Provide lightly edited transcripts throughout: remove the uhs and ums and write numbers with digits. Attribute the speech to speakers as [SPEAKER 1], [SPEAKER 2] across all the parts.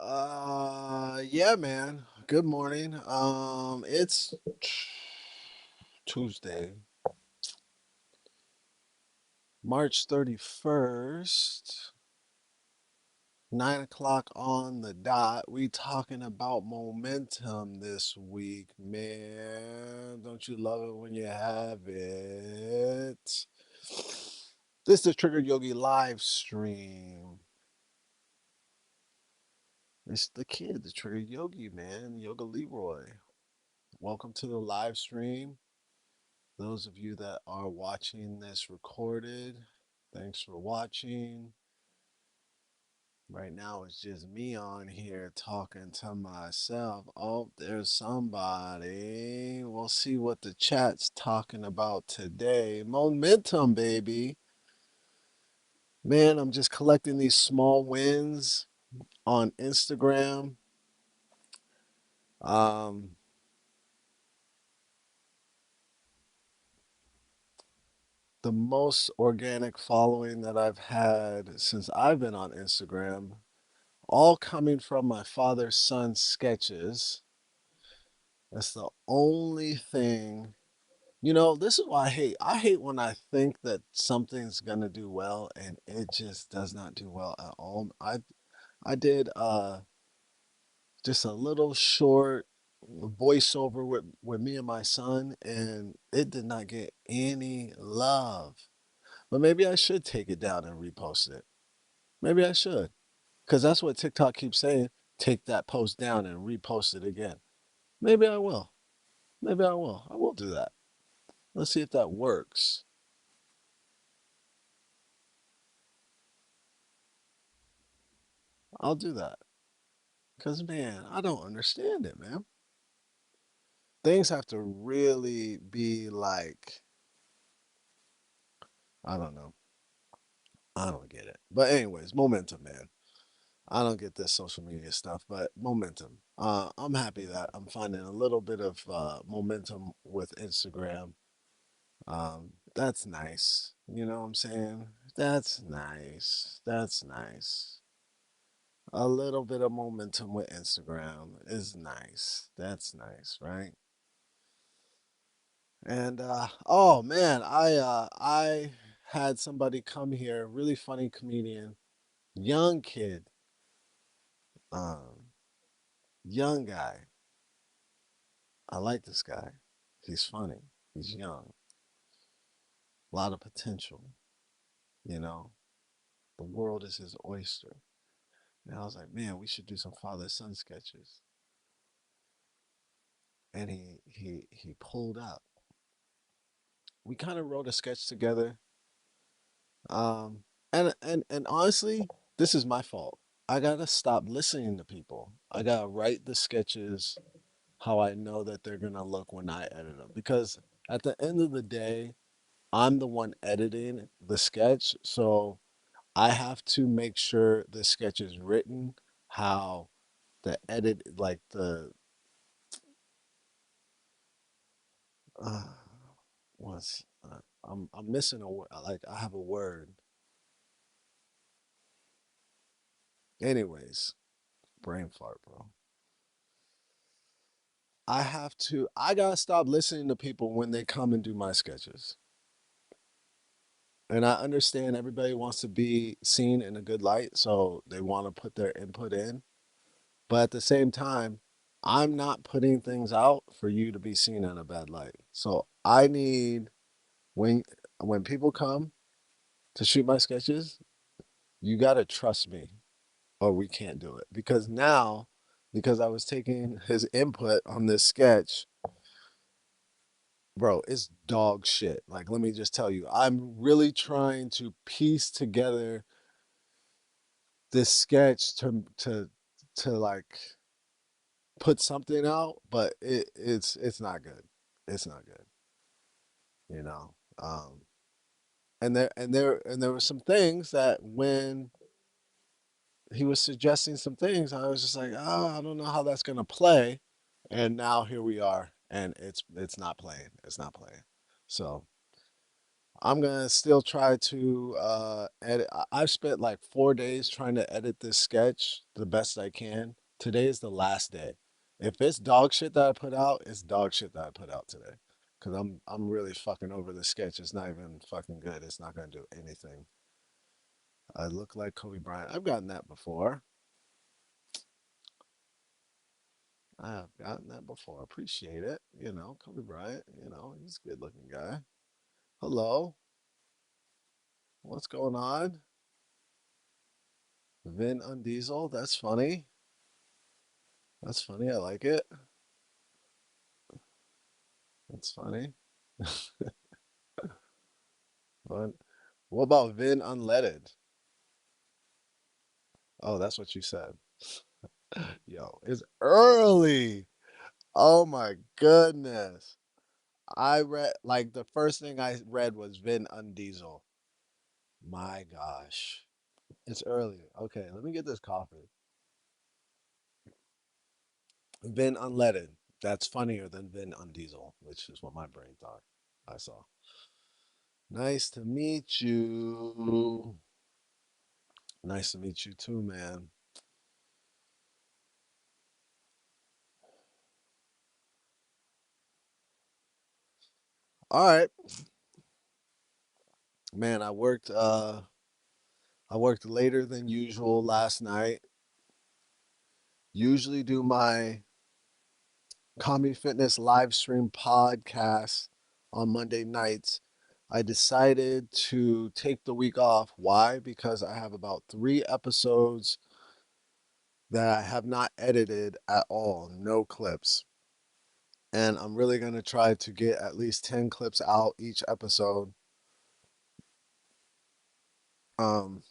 [SPEAKER 1] Yeah, man. Good morning. It's Tuesday, March 31st, 9 o'clock on the dot. We talking about momentum this week, man. Don't you love it when you have it? This is the Trigger Yogi live stream. It's the kid, the Trigger Yogi, man. Yoga Leroy. Welcome to the live stream. Those of you that are watching this recorded, thanks for watching. Right now, it's just me on here talking to myself. Oh, there's somebody. We'll see what the chat's talking about today. Momentum, baby. Man, I'm just collecting these small wins on Instagram. Um, the most organic following that I've had since I've been on Instagram, all coming from my father's son sketches. That's the only thing. This is why I hate when I think that something's gonna do well and it just does not do well at all. I did just a little short voiceover with me and my son, and it did not get any love. But maybe I should take it down and repost it. Maybe I should. Because that's what TikTok keeps saying. Take that post down and repost it again. Maybe I will. Maybe I will. I will do that. Let's see if that works. I'll do that. Because, man, I don't understand it, man. Things have to really be like, I don't know. I don't get it. But, anyways, momentum, man. I don't get this social media stuff, but momentum. I'm happy that I'm finding a little bit of momentum with Instagram. That's nice. You know what I'm saying? That's nice. That's nice. A little bit of momentum with Instagram is nice. That's nice, right? And oh man, I had somebody come here, really funny comedian, young kid, um, young guy. I like this guy. He's funny. He's young. A lot of potential. You know, the world is his oyster. And I was like, man, we should do some father son sketches. And he pulled up. We kind of wrote a sketch together. Um, and honestly, this is my fault. I gotta stop listening to people. I gotta write the sketches how I know that they're gonna look when I edit them. Because at the end of the day, I'm the one editing the sketch, so I have to make sure the sketch is written how the edit, like the uh, what's I'm missing a word. Like I have a word. Anyways, brain fart, bro. I gotta stop listening to people when they come and do my sketches. And I understand everybody wants to be seen in a good light, so they want to put their input in. But at the same time, I'm not putting things out for you to be seen in a bad light. So I need when when people come to shoot my sketches, you gotta trust me or we can't do it. Because now, because I was taking his input on this sketch, bro, it's dog shit. Like, let me just tell you, I'm really trying to piece together this sketch to like put something out, but it's not good. It's not good, you know. And there were some things that when he was suggesting some things, I was just like, oh, I don't know how that's gonna play. And now here we are, and it's not playing. It's not playing. So I'm gonna still try to edit. I've spent like 4 days trying to edit this sketch the best I can. Today is the last day. If it's dog shit that I put out, it's dog shit that I put out today. Cause I'm really fucking over the sketch. It's not even fucking good. It's not gonna do anything. I look like Kobe Bryant. I've gotten that before. I have gotten that before. Appreciate it. Kobe Bryant, he's a good looking guy. Hello. What's going on? Vin Undiesel. That's funny. That's funny. I like it. That's funny. But what about Vin Unleaded? Oh, that's what you said. Yo, it's early. Oh my goodness. I read like the first thing I read was Vin Undiesel. My gosh. It's early. Okay, let me get this coffee. Vin Unleaded. That's funnier than Vin Undiesel, which is what my brain thought I saw. Nice to meet you. Nice to meet you too, man. All right, man. I worked later than usual last night. Usually do my Comedy Fitness live stream podcast on Monday nights. I decided to take the week off. Why? Because I have about 3 episodes that I have not edited at all, no clips. And I'm really going to try to get at least 10 clips out each episode. Um,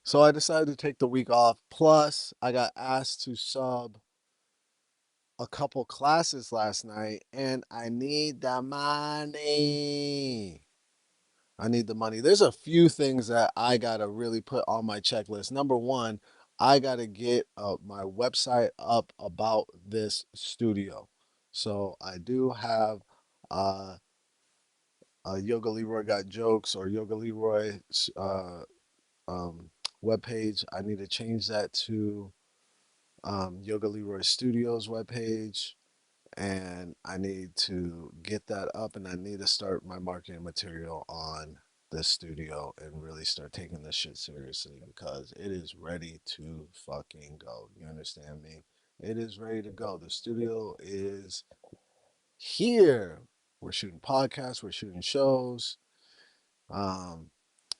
[SPEAKER 1] so I decided to take the week off. Plus, I got asked to sub a couple classes last night, and I need the money. I need the money. There's a few things that I gotta really put on my checklist. Number one, I gotta get my website up about this studio. So I do have uh, Yoga Leroy Got Jokes or Yoga Leroy um, webpage. I need to change that to Yoga Leroy Studios webpage, and I need to get that up, and I need to start my marketing material on this studio and really start taking this shit seriously because it is ready to fucking go. You understand me? It is ready to go. The studio is here. We're shooting podcasts, we're shooting shows. Um,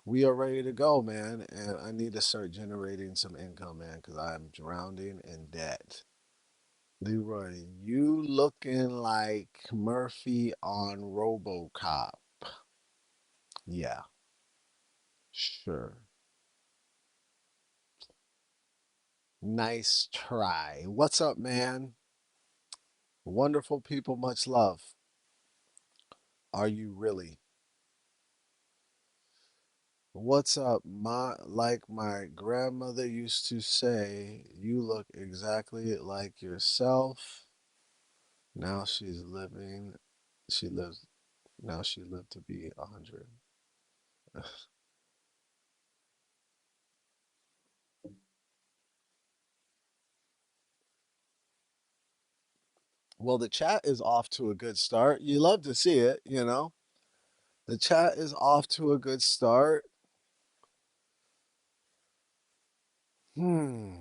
[SPEAKER 1] we are ready to go, man, and I need to start generating some income, man, because I'm drowning in debt. Leroy, you looking like Murphy on RoboCop. Yeah, sure. Nice try. What's up, man? Wonderful people, much love. Are you really? What's up? Like my grandmother used to say, you look exactly like yourself. Now she's living. She lives. Now she lived to be 100. Well, the chat is off to a good start. You love to see it. The chat is off to a good start. Hmm.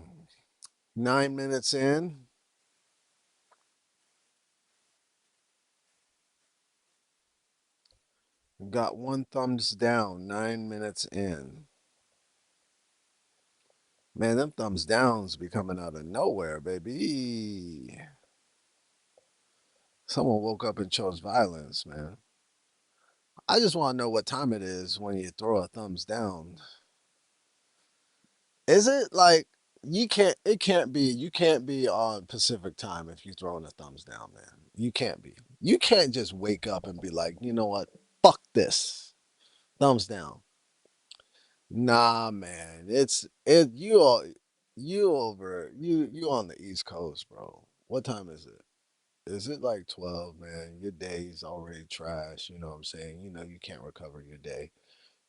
[SPEAKER 1] 9 minutes in. Got one thumbs down. 9 minutes in. Man, them thumbs downs be coming out of nowhere, baby. Someone woke up and chose violence, man. I just want to know what time it is when you throw a thumbs down. Is it like you can't be on Pacific time if you're throwing a thumbs down, man. You can't be. You can't just wake up and be like, you know what? Fuck this. Thumbs down. Nah, man. You over you on the East Coast, bro. What time is it? is it like 12, man? Your day's already trash. You know what I'm saying? You know you can't recover your day.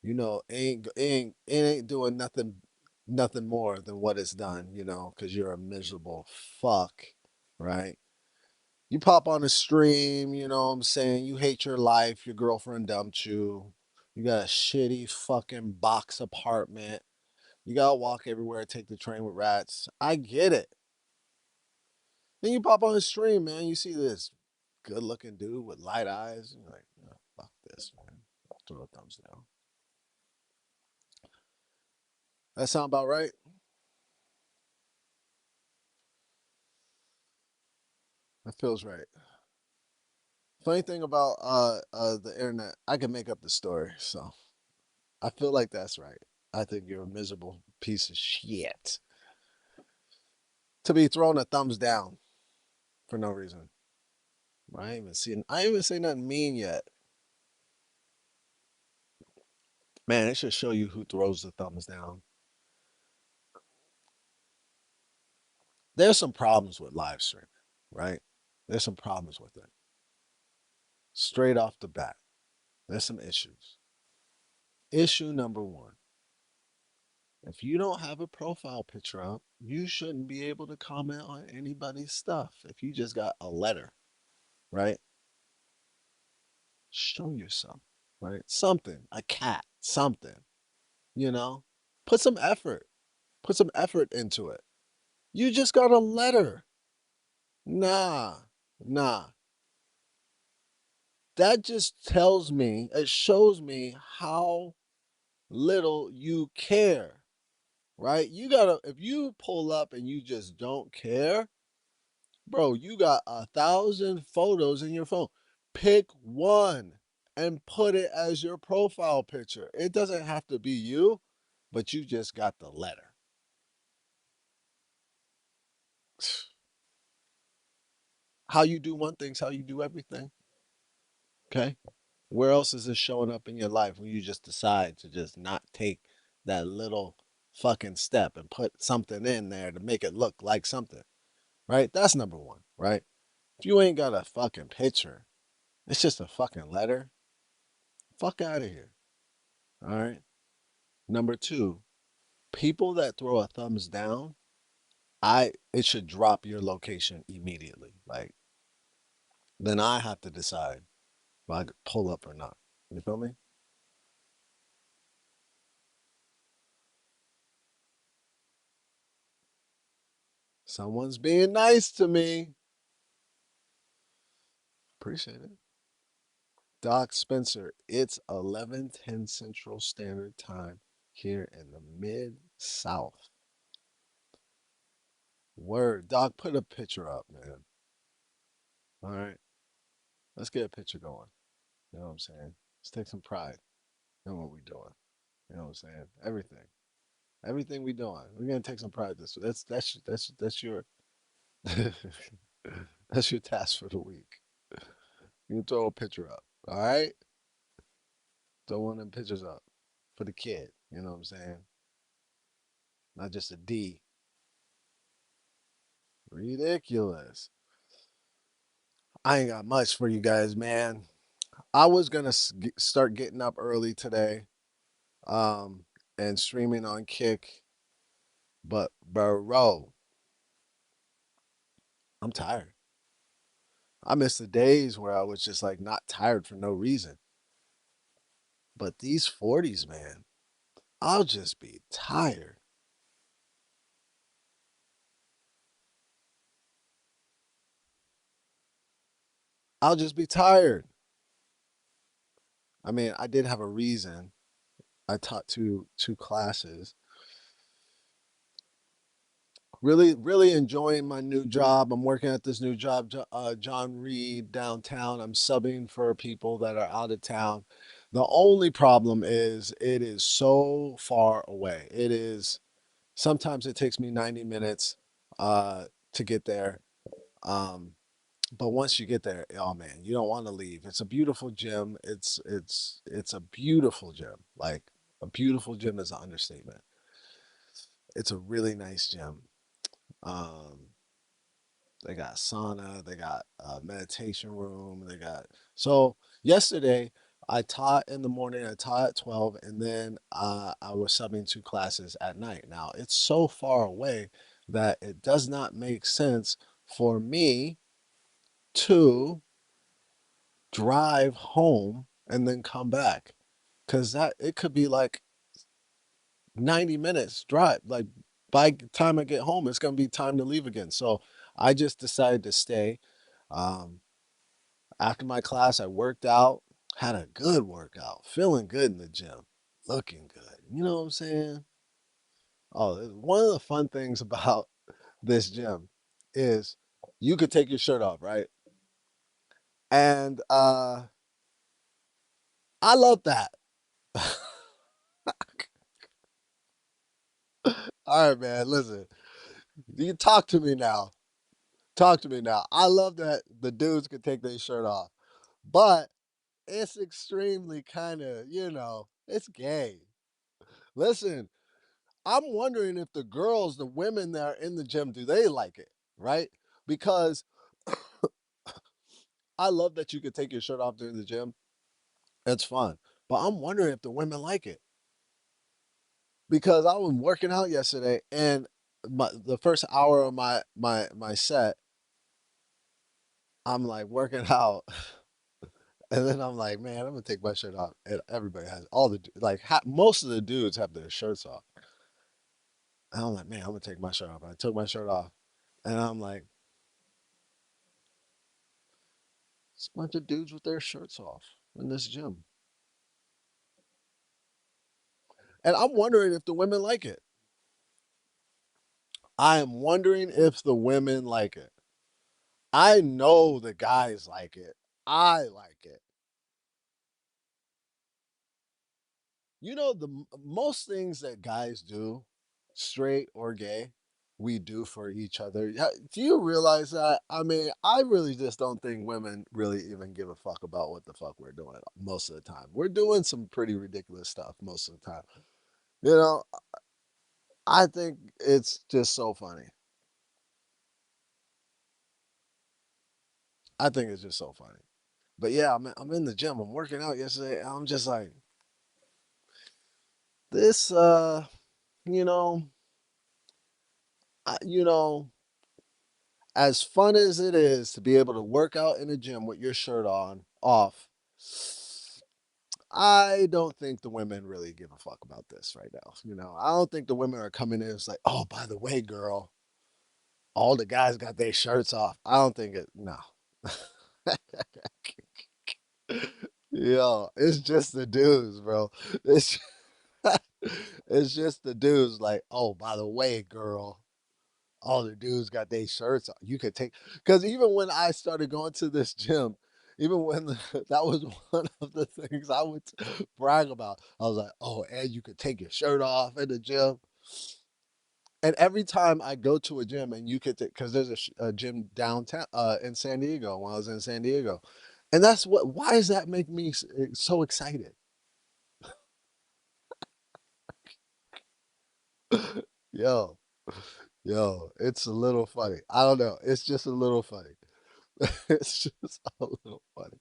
[SPEAKER 1] You know, it ain't doing nothing more than what it's done, you know, because you're a miserable fuck, right? You pop on a stream, you know what I'm saying? You hate your life, your girlfriend dumped you. You got a shitty fucking box apartment. You gotta walk everywhere, take the train with rats. I get it. Then you pop on the stream, man. You see this good looking dude with light eyes. And you're like, oh, fuck this, man. Throw a thumbs down. That sound about right? That feels right. Funny thing about the internet, I can make up the story, so I feel like that's right. I think you're a miserable piece of shit to be throwing a thumbs down for no reason. I ain't even say nothing mean yet. Man, it should show you who throws the thumbs down. There's some problems with live streaming, right? There's some problems with it. Straight off the bat, there's some issues. Issue number one: if you don't have a profile picture up, you shouldn't be able to comment on anybody's stuff. If you just got a letter, right? Show yourself, right? Something, a cat, something, you know? Put some effort. Put some effort into it. You just got a letter. Nah, nah. That just tells me, it shows me how little you care, right? You gotta, if you pull up and you just don't care, bro, you got 1,000 photos in your phone. Pick one and put it as your profile picture. It doesn't have to be you, but you just got the letter. How you do one thing's how you do everything. Okay. Where else is this showing up in your life when you just decide to just not take that little fucking step and put something in there to make it look like something? Right? That's number one, right? If you ain't got a fucking picture, it's just a fucking letter. Fuck out of here. All right. Number two, people that throw a thumbs down, it should drop your location immediately. Like then I have to decide if I could pull up or not. You feel me? Someone's being nice to me. Appreciate it. Doc Spencer, it's 11:10 Central Standard Time here in the Mid South. Word. Doc, put a picture up, man. All right. Let's get a picture going. You know what I'm saying? Let's take some pride in what we're doing. You know what I'm saying? Everything. Everything we doing. We're gonna take some pride this. That's your that's your task for the week. You can throw a picture up. All right? Throw one of them pictures up for the kid. You know what I'm saying? Not just a D. Ridiculous. I ain't got much for you guys, man. I was gonna start getting up early today, um, and streaming on Kick, but bro, I'm tired. I miss the days where I was just like not tired for no reason. But these 40s, man, I'll just be tired. I'll just be tired. I mean, I did have a reason. I taught two classes. Really enjoying my new job. I'm working at this new job, John Reed downtown. I'm subbing for people that are out of town. The only problem is it is so far away. It is sometimes it takes me 90 minutes to get there. Um, but once you get there, oh man, you don't want to leave. It's a beautiful gym. It's a beautiful gym. Like a beautiful gym is an understatement. It's a really nice gym. Um, They got sauna, they got a meditation room, they got so yesterday I taught in the morning, I taught at 12, and then I was subbing two classes at night. Now it's so far away that it does not make sense for me to drive home and then come back. Cause that it could be like 90 minutes drive. Like by the time I get home, it's gonna be time to leave again. So I just decided to stay. Um, After my class, I worked out, had a good workout, feeling good in the gym, looking good. You know what I'm saying? Oh, one of the fun things about this gym is you could take your shirt off, right? And I love that. All right, man. Listen, you talk to me now. Talk to me now. I love that the dudes can take their shirt off, but it's extremely kind of, it's gay. Listen, I'm wondering if the girls, the women that are in the gym, do they like it, right? Because I love that you could take your shirt off during the gym. It's fun. But I'm wondering if the women like it. Because I was working out yesterday and the first hour of my set, I'm like working out. And then I'm like, man, I'm gonna take my shirt off. And everybody has all the like most of the dudes have their shirts off. And I'm like, man, I'm gonna take my shirt off. I took my shirt off, and I'm like, it's a bunch of dudes with their shirts off in this gym. And I'm wondering if the women like it. I am wondering if the women like it. I know the guys like it. I like it. The most things that guys do, straight or gay, we do for each other. Do you realize that? I mean, I really just don't think women really even give a fuck about what the fuck we're doing most of the time. We're doing some pretty ridiculous stuff most of the time. You know, I think it's just so funny. I think it's just so funny. But yeah, I'm in the gym. I'm working out yesterday. And I'm just like, this, you know, you know, as fun as it is to be able to work out in the gym with your shirt on off, I don't think the women really give a fuck about this right now. I don't think the women are coming in. It's like, oh, by the way, girl, all the guys got their shirts off. I don't think it. No. Yo, it's just the dudes, bro. It's it's just the dudes. Like, oh, by the way, girl, all the dudes got their shirts on. You could take because even when I started going to this gym, even when that was one of the things I would brag about. I was like, "Oh, and you could take your shirt off in the gym." And every time I go to a gym, and you could, because there's a gym downtown in San Diego when I was in San Diego, and that's what. Why does that make me so excited? Yo, yo, it's a little funny. I don't know. It's just a little funny. It's just a little funny.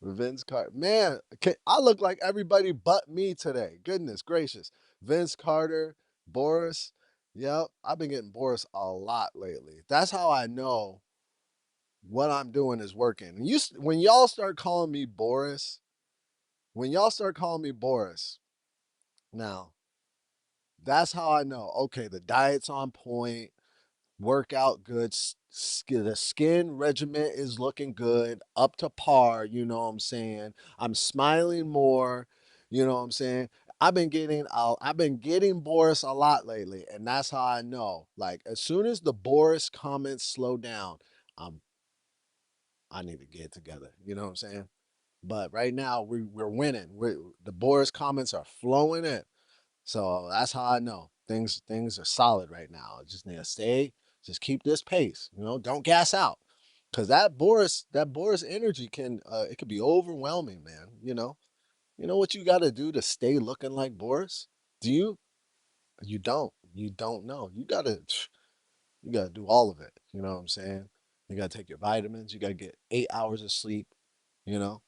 [SPEAKER 1] Vince Carter, man, I look like everybody but me today. Goodness gracious, Vince Carter, Boris. Yep, I've been getting Boris a lot lately. That's how I know what I'm doing is working. When y'all start calling me Boris, when y'all start calling me Boris, now that's how I know. Okay, the diet's on point. Workout good. The skin regimen is looking good, up to par. You know what I'm saying? I'm smiling more. You know what I'm saying? I've been getting Boris a lot lately, and that's how I know. Like as soon as the Boris comments slow down, I'm I need to get it together. You know what I'm saying? But right now we're winning. The Boris comments are flowing in. So that's how I know things are solid right now. I just need to just keep this pace. Don't gas out, because that Boris energy it could be overwhelming, man. You know what you got to do to stay looking like Boris? Do you? You don't. You don't know. You gotta. You got to do all of it. You know what I'm saying? You got to take your vitamins. You got to get 8 hours of sleep. You know,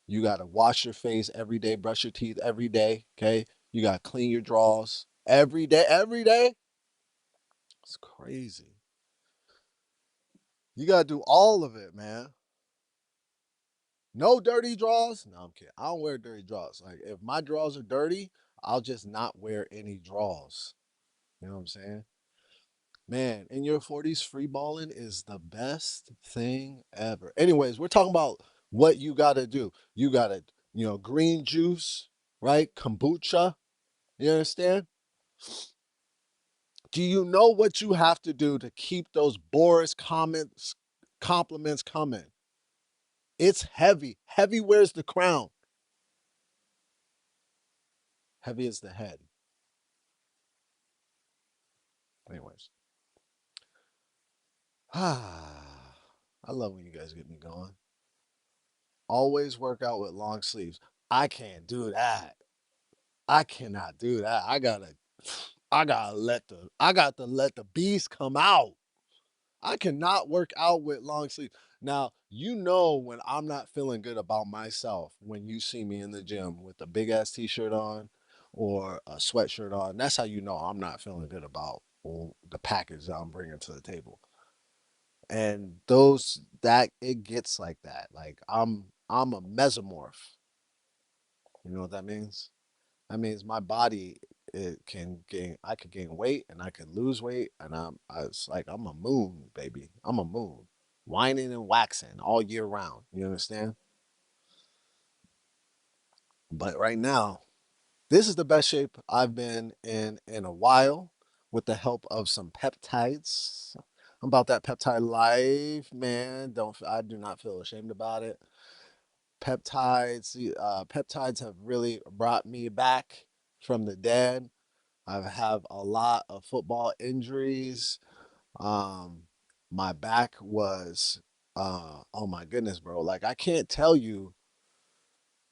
[SPEAKER 1] you got to wash your face every day, brush your teeth every day. Okay. You got to clean your drawers every day, every day. It's crazy. You got to do all of it, man. No dirty drawers. No, I'm kidding. I don't wear dirty drawers. Like, if my drawers are dirty, I'll just not wear any drawers. You know what I'm saying? Man, in your 40s, free balling is the best thing ever. Anyways, we're talking about what you got to do. You got to, green juice, right? Kombucha. You understand? Do you know what you have to do to keep those Boris compliments coming? It's heavy. Heavy wears the crown. Heavy is the head. Anyways. I love when you guys get me going. Always work out with long sleeves. I can't do that. I cannot do that. I got to let the beast come out. I cannot work out with long sleeves. Now, when I'm not feeling good about myself when you see me in the gym with a big ass t-shirt on or a sweatshirt on. That's how you know I'm not feeling good about the package that I'm bringing to the table. And those that it gets like that. Like, I'm a mesomorph. You know what that means? That means my body, it can gain. I could gain weight and I could lose weight, and it's like I'm a moon, baby. I'm a moon, whining and waxing all year round. You understand? But right now, this is the best shape I've been in a while, with the help of some peptides. I'm about that peptide life, man. Don't I do not feel ashamed about it. Peptides have really brought me back from the dead. I have a lot of football injuries. Um, my back was, oh my goodness, bro. Like, I can't tell you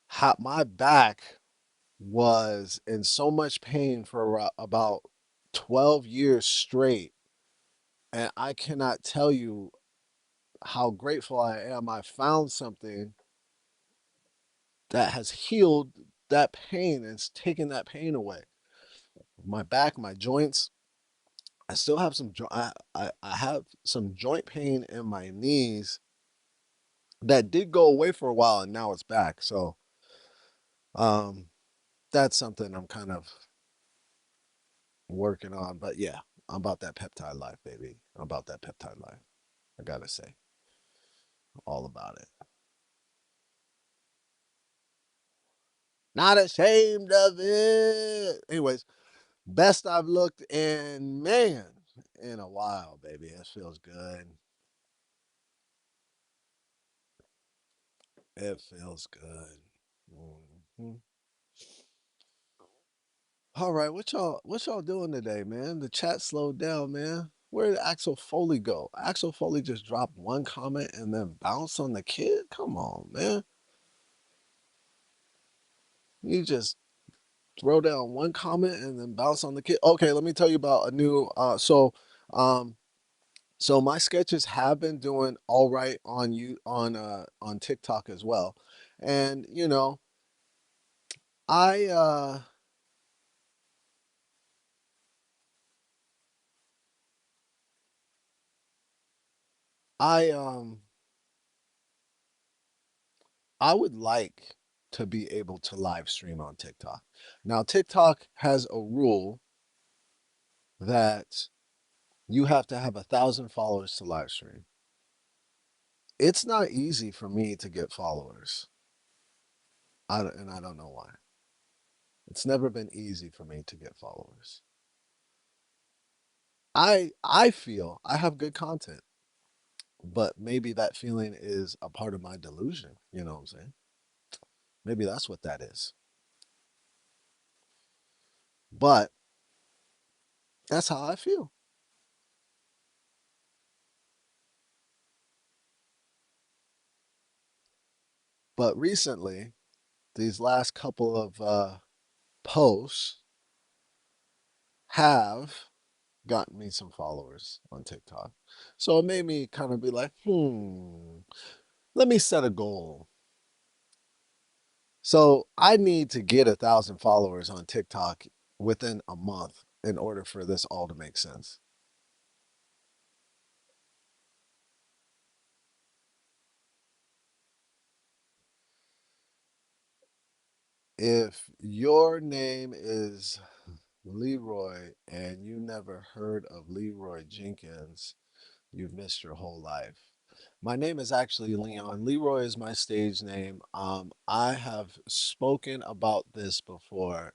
[SPEAKER 1] how my back was in so much pain for about 12 years straight. And I cannot tell you how grateful I am. I found something that has healed that pain and it's taken that pain away. My back, my joints. I still have I have some joint pain in my knees that did go away for a while and now it's back. So um that's something I'm kind of working on. But yeah, I'm about that peptide life, baby. I'm about that peptide life. I gotta say, all about it. Not ashamed of it. Anyways, best I've looked in a while, baby. It feels good. It feels good. Mhm. All right, what y'all doing today, man? The chat slowed down, man. Where did Axel Foley go? Axel Foley just dropped one comment and then bounced on the kid. Come on, man. You just throw down one comment and then bounce on the kid. Okay, let me tell you about a new. Um, so my sketches have been doing all right on TikTok as well, and I uh I I would like to be able to live stream on TikTok. Now, TikTok has a rule that you have to have 1,000 followers to live stream. It's not easy for me to get followers, and I don't know why. It's never been easy for me to get followers. I feel I have good content, but maybe that feeling is a part of my delusion. You know what I'm saying? Maybe that's what that is. But that's how I feel. But recently, these last couple of posts have gotten me some followers on TikTok. So it made me kind of be like, let me set a goal. So I need to get 1,000 followers on TikTok within a month in order for this all to make sense. If your name is Leroy and you never heard of Leroy Jenkins, you've missed your whole life. My name is actually Leon. Leroy is my stage name. I have spoken about this before.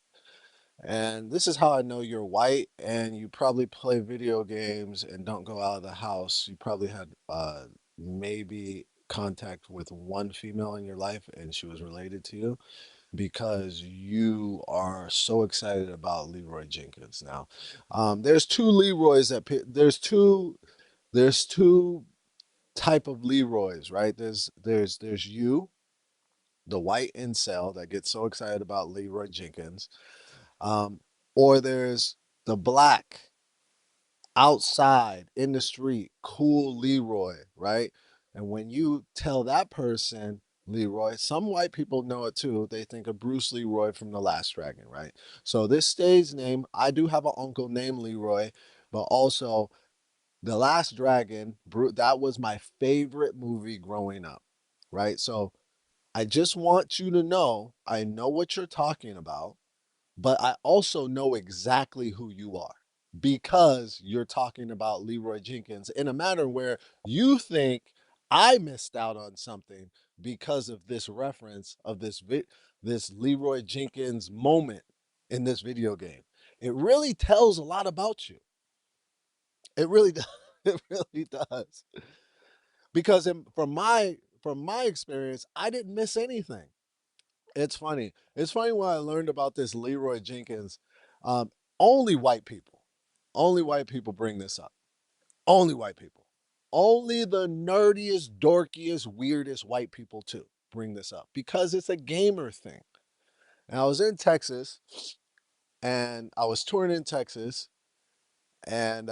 [SPEAKER 1] And this is how I know you're white and you probably play video games and don't go out of the house. You probably had maybe contact with one female in your life and she was related to you because you are so excited about Leroy Jenkins now. There's two Leroys there's two type of Leroys, right? There's you, the white incel that gets so excited about Leroy Jenkins, um, or there's the black outside in the street, cool Leroy, right? And when you tell that person Leroy, some white people know it too. They think of Bruce Leroy from The Last Dragon, right? So this stage name, I do have an uncle named Leroy, but also The Last Dragon, that was my favorite movie growing up, right? So I just want you to know I know what you're talking about, but I also know exactly who you are because you're talking about Leroy Jenkins in a matter where you think I missed out on something because of this reference of this Leroy Jenkins moment in this video game. It really tells a lot about you. It really does. It really does. Because from my experience, I didn't miss anything. It's funny. It's funny when I learned about this Leroy Jenkins. Um, only white people, only white people bring this up. Only white people. Only the nerdiest, dorkiest, weirdest white people too bring this up because it's a gamer thing. And I was in Texas and I was touring in Texas and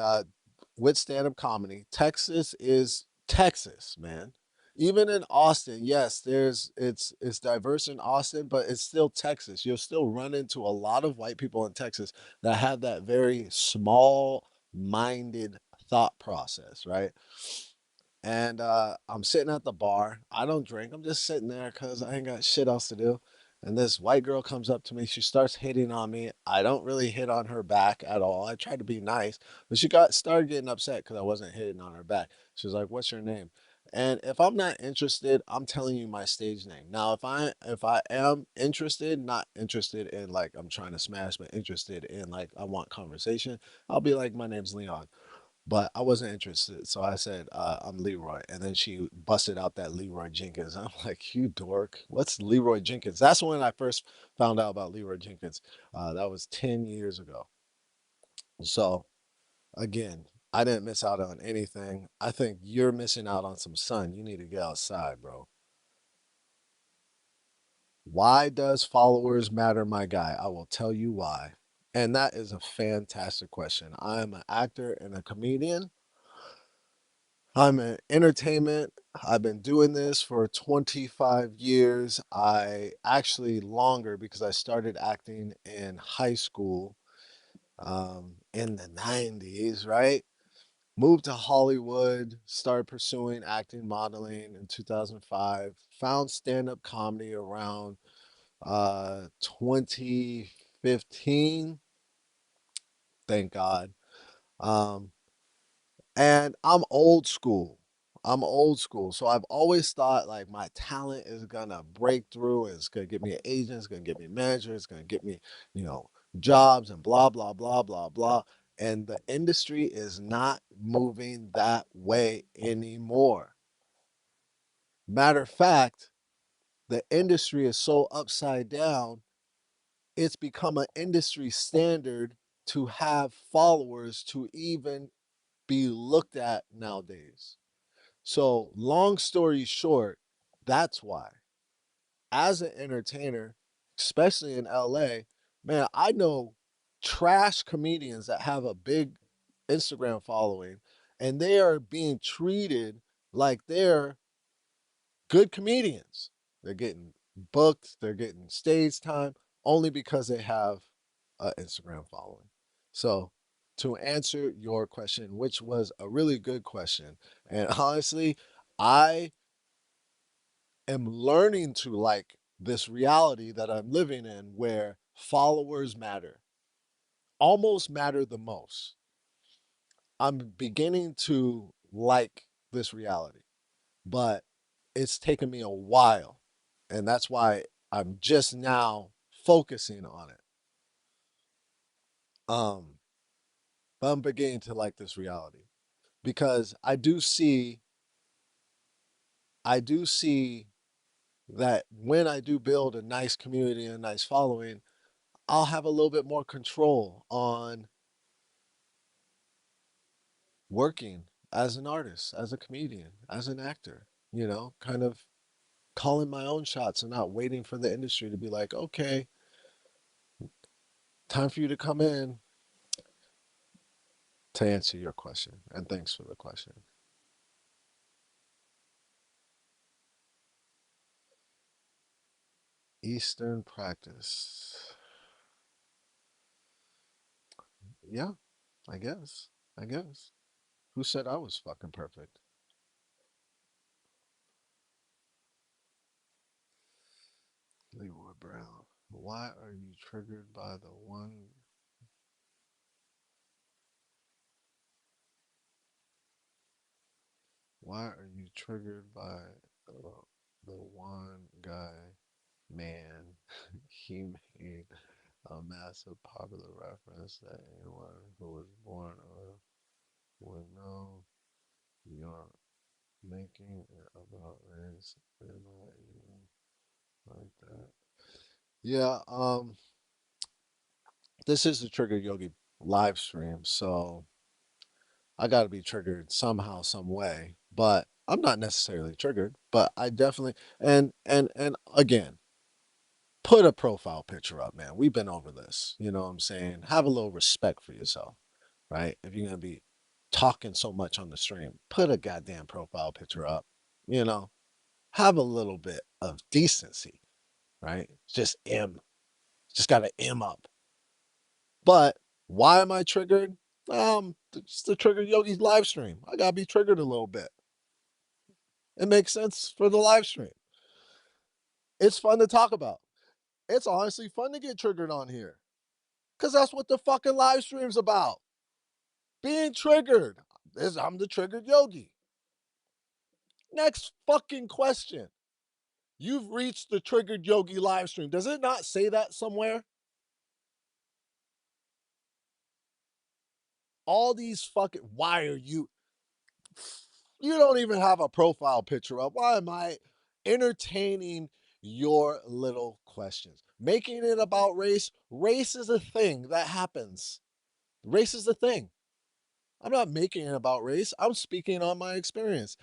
[SPEAKER 1] with stand-up comedy. Texas is Texas, man. Even in Austin, yes, it's diverse in Austin, but it's still Texas. You'll still run into a lot of white people in Texas that have that very small-minded thought process, right? And I'm sitting at the bar. I don't drink. I'm just sitting there because I ain't got shit else to do. And this white girl comes up to me. She starts hitting on me. I don't really hit on her back at all. I tried to be nice, but she got started getting upset because I wasn't hitting on her back. She was like, "What's your name?" And if I'm not interested, I'm telling you my stage name. Now, if I am interested, not interested in like I'm trying to smash, but interested in like I want conversation, I'll be like, "My name's Leon." But I wasn't interested. So I said, I'm Leroy. And then she busted out that Leroy Jenkins. I'm like, you dork. What's Leroy Jenkins? That's when I first found out about Leroy Jenkins. That was 10 years ago. So again, I didn't miss out on anything. I think you're missing out on some sun. You need to get outside, bro. Why does followers matter, my guy? I will tell you why. And that is a fantastic question. I'm an actor and a comedian. I'm in entertainment. I've been doing this for 25 years. I actually longer because I started acting in high school in the 90s, right? Moved to Hollywood, started pursuing acting, modeling in 2005. Found stand up comedy around 2015, thank God. Um, And I'm old school. I'm old school. So I've always thought like my talent is gonna break through, it's gonna get me an agent, it's gonna get me a manager, it's gonna get me, you know, jobs and blah, blah, blah, blah, blah. And the industry is not moving that way anymore. Matter of fact, the industry is so upside down, it's become an industry standard to have followers to even be looked at nowadays. So, long story short, that's why. As an entertainer, especially in LA, man, I know trash comedians that have a big Instagram following, and they are being treated like they're good comedians. They're getting booked, they're getting stage time only because they have an Instagram following. So, to answer your question, which was a really good question, and honestly, I am learning to like this reality that I'm living in where followers matter, almost matter the most. I'm beginning to like this reality, but it's taken me a while. And that's why I'm just now focusing on it. Um, but I'm beginning to like this reality because I do see that when I do build a nice community and a nice following, I'll have a little bit more control on working as an artist, as a comedian, as an actor, kind of calling my own shots and not waiting for the industry to be like, okay, time for you to come in to answer your question. And thanks for the question. Eastern practice. Yeah, I guess. I guess. Who said I was fucking perfect? Leroy Brown. Why are you triggered by the one? Why are you triggered by the one guy man? He made a massive popular reference that anyone who was born of would know. You're making it about race. They're not even like that. Yeah, this is the Trigger Yogi live stream, so I got to be triggered somehow, some way. But I'm not necessarily triggered, but I definitely and again, put a profile picture up, man. We've been over this. You know what I'm saying? Have a little respect for yourself, right? If you're gonna be talking so much on the stream, put a goddamn profile picture up. You know, have a little bit of decency, right? Just got to M up. But why am I triggered? It's the Trigger Yogi's live stream. I gotta be triggered a little bit. It makes sense for the live stream. It's fun to talk about. It's honestly fun to get triggered on here. Cause that's what the fucking live stream's about. Being triggered. I'm the triggered yogi. Next fucking question. You've reached the triggered yogi live stream. Does it not say that somewhere? All these fucking why are you don't even have a profile picture up. Why am I entertaining your little questions? Making it about race. Race is a thing that happens. Race is a thing. I'm not making it about race. I'm speaking on my experience.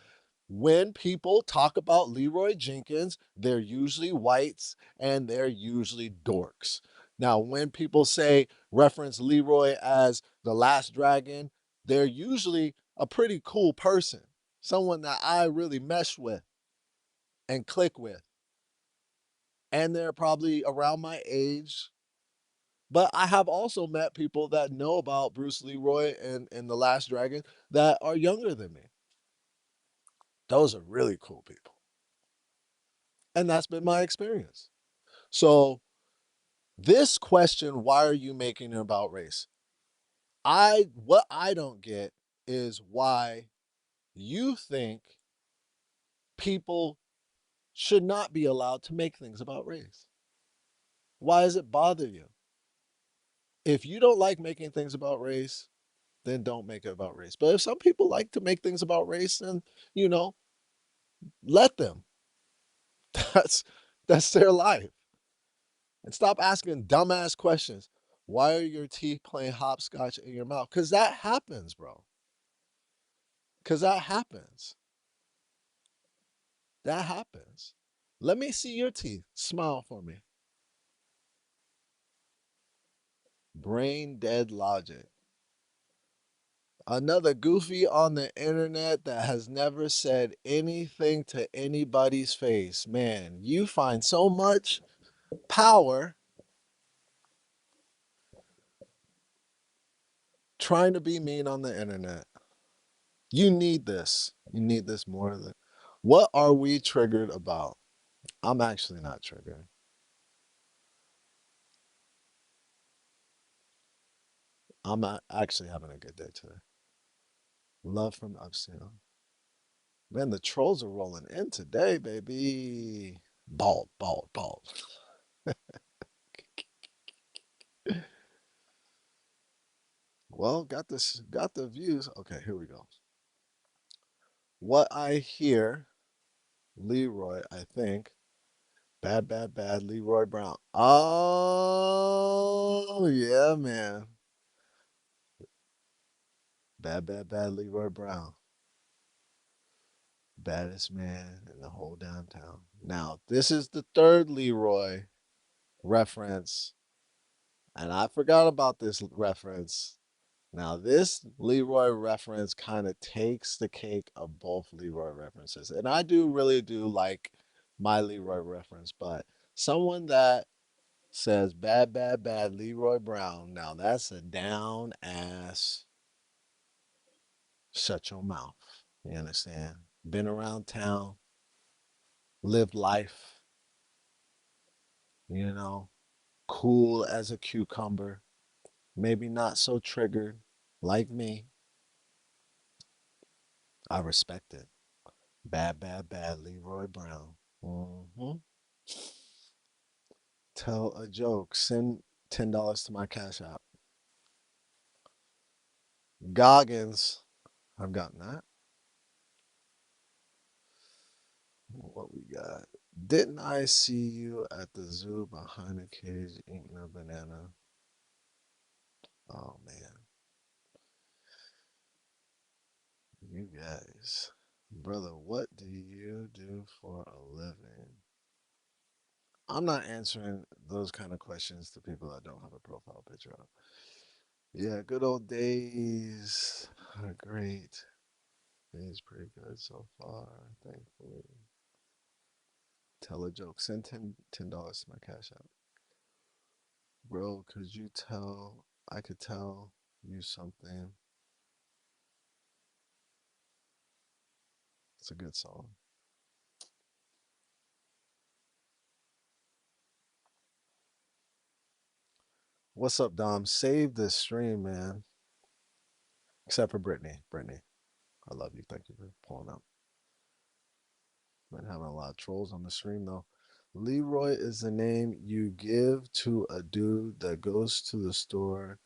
[SPEAKER 1] When people talk about Leroy Jenkins, they're usually whites and they're usually dorks. Now, when people say reference Leroy as the last dragon, they're usually a pretty cool person, someone that I really mesh with and click with. And they're probably around my age. But I have also met people that know about Bruce Leroy and The Last Dragon that are younger than me. Those are really cool people. And that's been my experience. So, this question, why are you making it about race? What I don't get is why you think people should not be allowed to make things about race. Why does it bother you? If you don't like making things about race, then don't make it about race. But if some people like to make things about race, then you know, let them. That's that's their life. And stop asking dumbass questions. Why are your teeth playing hopscotch in your mouth? Because that happens, bro. Because that happens. That happens. Let me see your teeth. Smile for me. Brain dead logic. Another goofy on the internet that has never said anything to anybody's face. Man, you find so much power trying to be mean on the internet. You need this. You need this more than. What are we triggered about? I'm actually not triggered. I'm not actually having a good day today. Love from Upstate. Man, the trolls are rolling in today, baby. Bald, bald, bald. Well, got the views. Okay, here we go. What I hear, Leroy, I think. Bad, bad, bad, Leroy Brown. Oh, yeah, man. Bad, bad, bad, Leroy Brown. Baddest man in the whole downtown. Now, this is the third Leroy reference, and I forgot about this reference. Now, this Leroy reference kind of takes the cake of both Leroy references. And I do really do like my Leroy reference, but someone that says bad, bad, bad Leroy Brown, now that's a down ass shut your mouth. You understand? Been around town, lived life, you know, cool as a cucumber, maybe not so triggered like me. I respect it. Bad, bad, bad Leroy Brown. Hmm. Tell a joke. Send $10 to my Cash App. Goggins. I've gotten that. What we got? Didn't I see you at the zoo behind the cage eating a banana? Oh man, you guys. Brother, what do you do for a living? I'm not answering those kind of questions to people that don't have a profile picture up. Yeah, good old days are great. Day's pretty good so far, thankfully. Tell a joke. Send $10 to my Cash App. Bro, could you tell I could tell you something? It's a good song. What's up, Dom? Save this stream, man. Except for Brittany. Brittany, I love you. Thank you for pulling up. Been having a lot of trolls on the stream though. Leroy is the name you give to a dude that goes to the store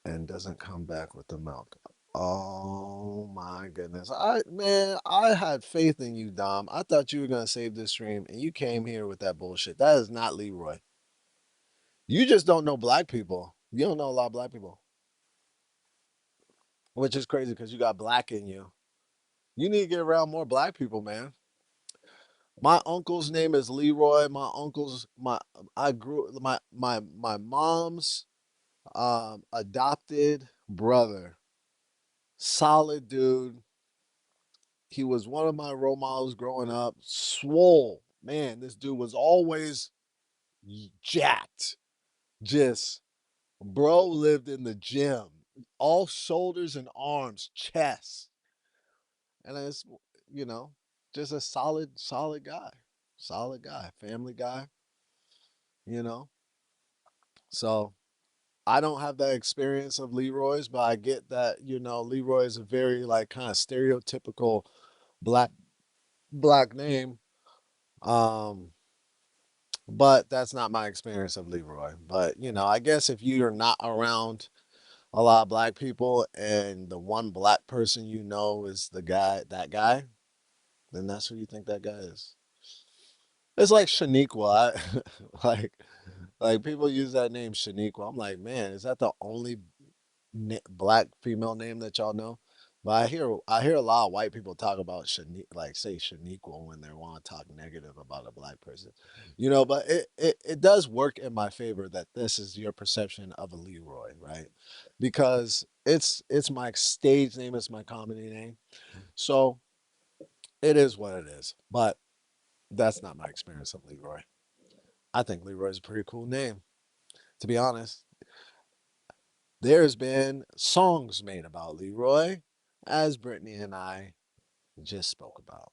[SPEAKER 1] and doesn't come back with the milk. Oh my goodness. I had faith in you, Dom. I thought you were gonna save this stream and you came here with that bullshit. That is not Leroy. You just don't know black people. You don't know a lot of black people. Which is crazy because you got black in you. You need to get around more black people, man. My uncle's name is Leroy. My uncle's my I grew my mom's adopted brother. Solid dude. He was one of my role models growing up. Swole. Man, this dude was always jacked. Just bro lived in the gym. All shoulders and arms, chest. And it's you know, just a solid guy. Solid guy, family guy, you know. So I don't have that experience of Leroy's, but I get that, Leroy is a very like kind of stereotypical black black name. Um, but that's not my experience of Leroy. But I guess if you're not around a lot of black people and the one black person you know is that guy, then that's who you think that guy is. It's like Shaniqua. Like people use that name Shaniqua. I'm like, man, is that the only black female name that y'all know? But I hear a lot of white people talk about like say Shaniqua when they want to talk negative about a black person, But it does work in my favor that this is your perception of a Leroy, right? Because it's my stage name, it's my comedy name, so it is what it is. But that's not my experience of Leroy. I think Leroy is a pretty cool name, to be honest. There's been songs made about Leroy, as Brittany and I just spoke about.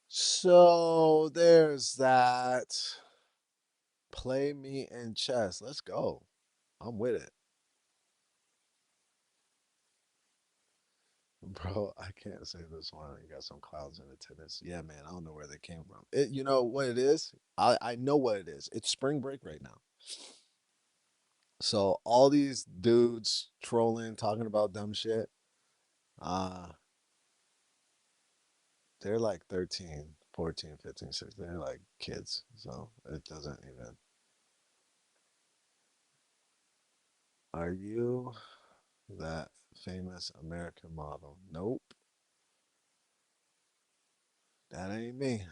[SPEAKER 1] So there's that. Play me in chess. Let's go. I'm with it. Bro, I can't say this one. You got some clowns in attendance. Yeah, man, I don't know where they came from. You know what it is? I know what it is. It's spring break right now. So all these dudes trolling, talking about dumb shit, uh, they're like 13, 14, 15, 16. They're like kids. So it doesn't even. Are you that famous American model? Nope, that ain't me.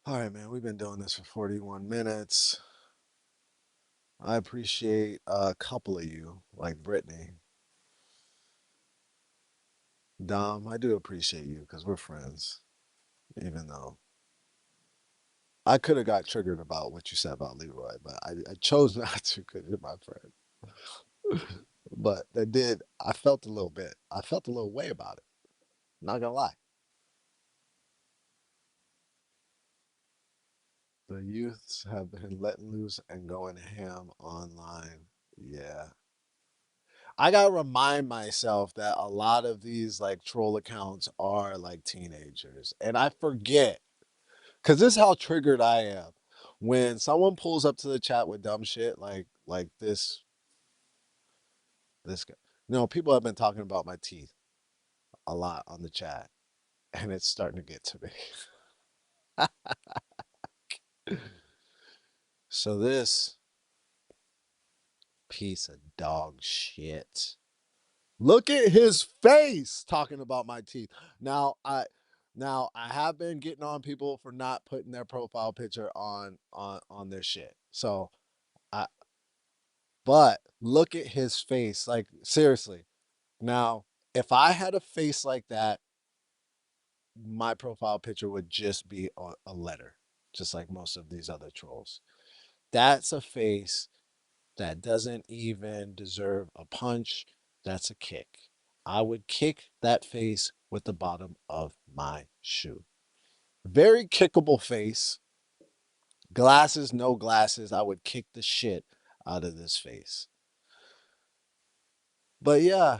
[SPEAKER 1] All right, man, we've been doing this for 41 minutes. I appreciate a couple of you, like Brittany. Dom, I do appreciate you because we're friends, even though I could have got triggered about what you said about Leroy, but I chose not to because you're my friend. But that did, I felt a little bit. I felt a little way about it. Not gonna lie. The youths have been letting loose and going ham online. Yeah. I gotta remind myself that a lot of these like troll accounts are like teenagers. And I forget. Cause this is how triggered I am. When someone pulls up to the chat with dumb shit like this guy. People have been talking about my teeth a lot on the chat. And it's starting to get to me. So this piece of dog shit. Look at his face talking about my teeth. Now I have been getting on people for not putting their profile picture on their shit. So I but look at his face. Like seriously. Now, if I had a face like that, my profile picture would just be a letter, just like most of these other trolls. That's a face that doesn't even deserve a punch. That's a kick. I would kick that face with the bottom of my shoe. Very kickable face. Glasses, no glasses. I would kick the shit out of this face. But yeah,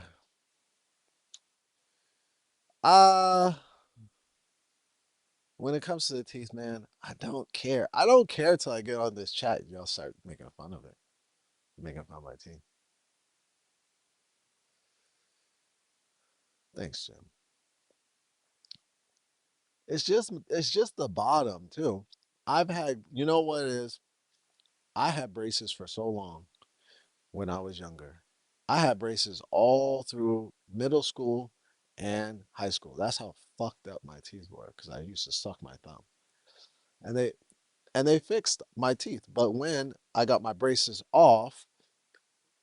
[SPEAKER 1] uh, when it comes to the teeth, man, I don't care. I don't care till I get on this chat. Y'all start making fun of it, making fun of my teeth. Thanks, Jim. It's just the bottom too. I've had, you know what it is? I had braces for so long when I was younger. I had braces all through middle school and high school. That's how fucked up my teeth were because I used to suck my thumb. And they fixed my teeth. But when I got my braces off,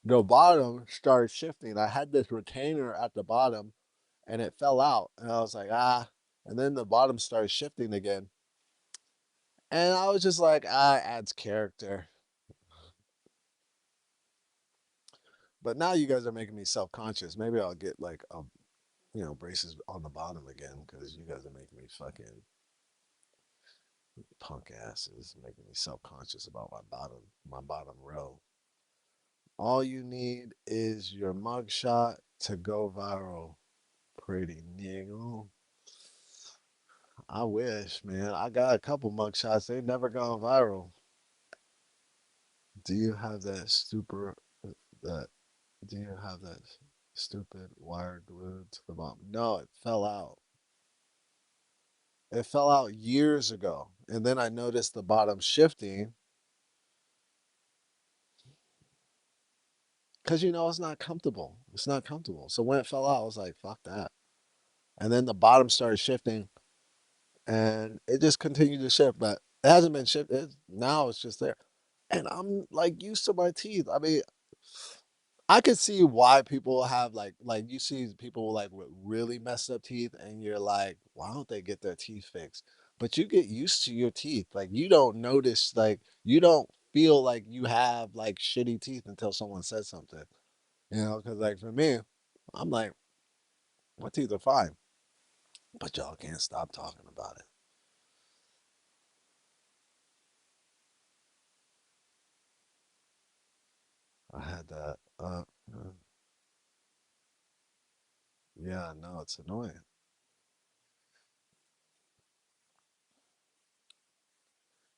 [SPEAKER 1] the bottom started shifting. I had this retainer at the bottom and it fell out. And I was like, ah. And then the bottom started shifting again. And I was just like, ah, it adds character. But now you guys are making me self conscious. Maybe I'll get like braces on the bottom again because you guys are making me fucking punk asses, making me self conscious about my bottom row. All you need is your mugshot to go viral. Pretty nigga. I wish, man. I got a couple mugshots. They never gone viral. Do you have that? Do you have that stupid wire glued to the bottom? No, it fell out. It fell out years ago. And then I noticed the bottom shifting because, it's not comfortable. It's not comfortable. So when it fell out, I was like, fuck that. And then the bottom started shifting and it just continued to shift, but it hasn't been shifted. Now it's just there. And I'm like used to my teeth. I mean, I could see why people have like you see people like with really messed up teeth and you're like, why don't they get their teeth fixed? But you get used to your teeth. Like you don't notice, like you don't feel like you have like shitty teeth until someone says something. Because like for me, I'm like, my teeth are fine. But y'all can't stop talking about it. I had that. Yeah, no, it's annoying.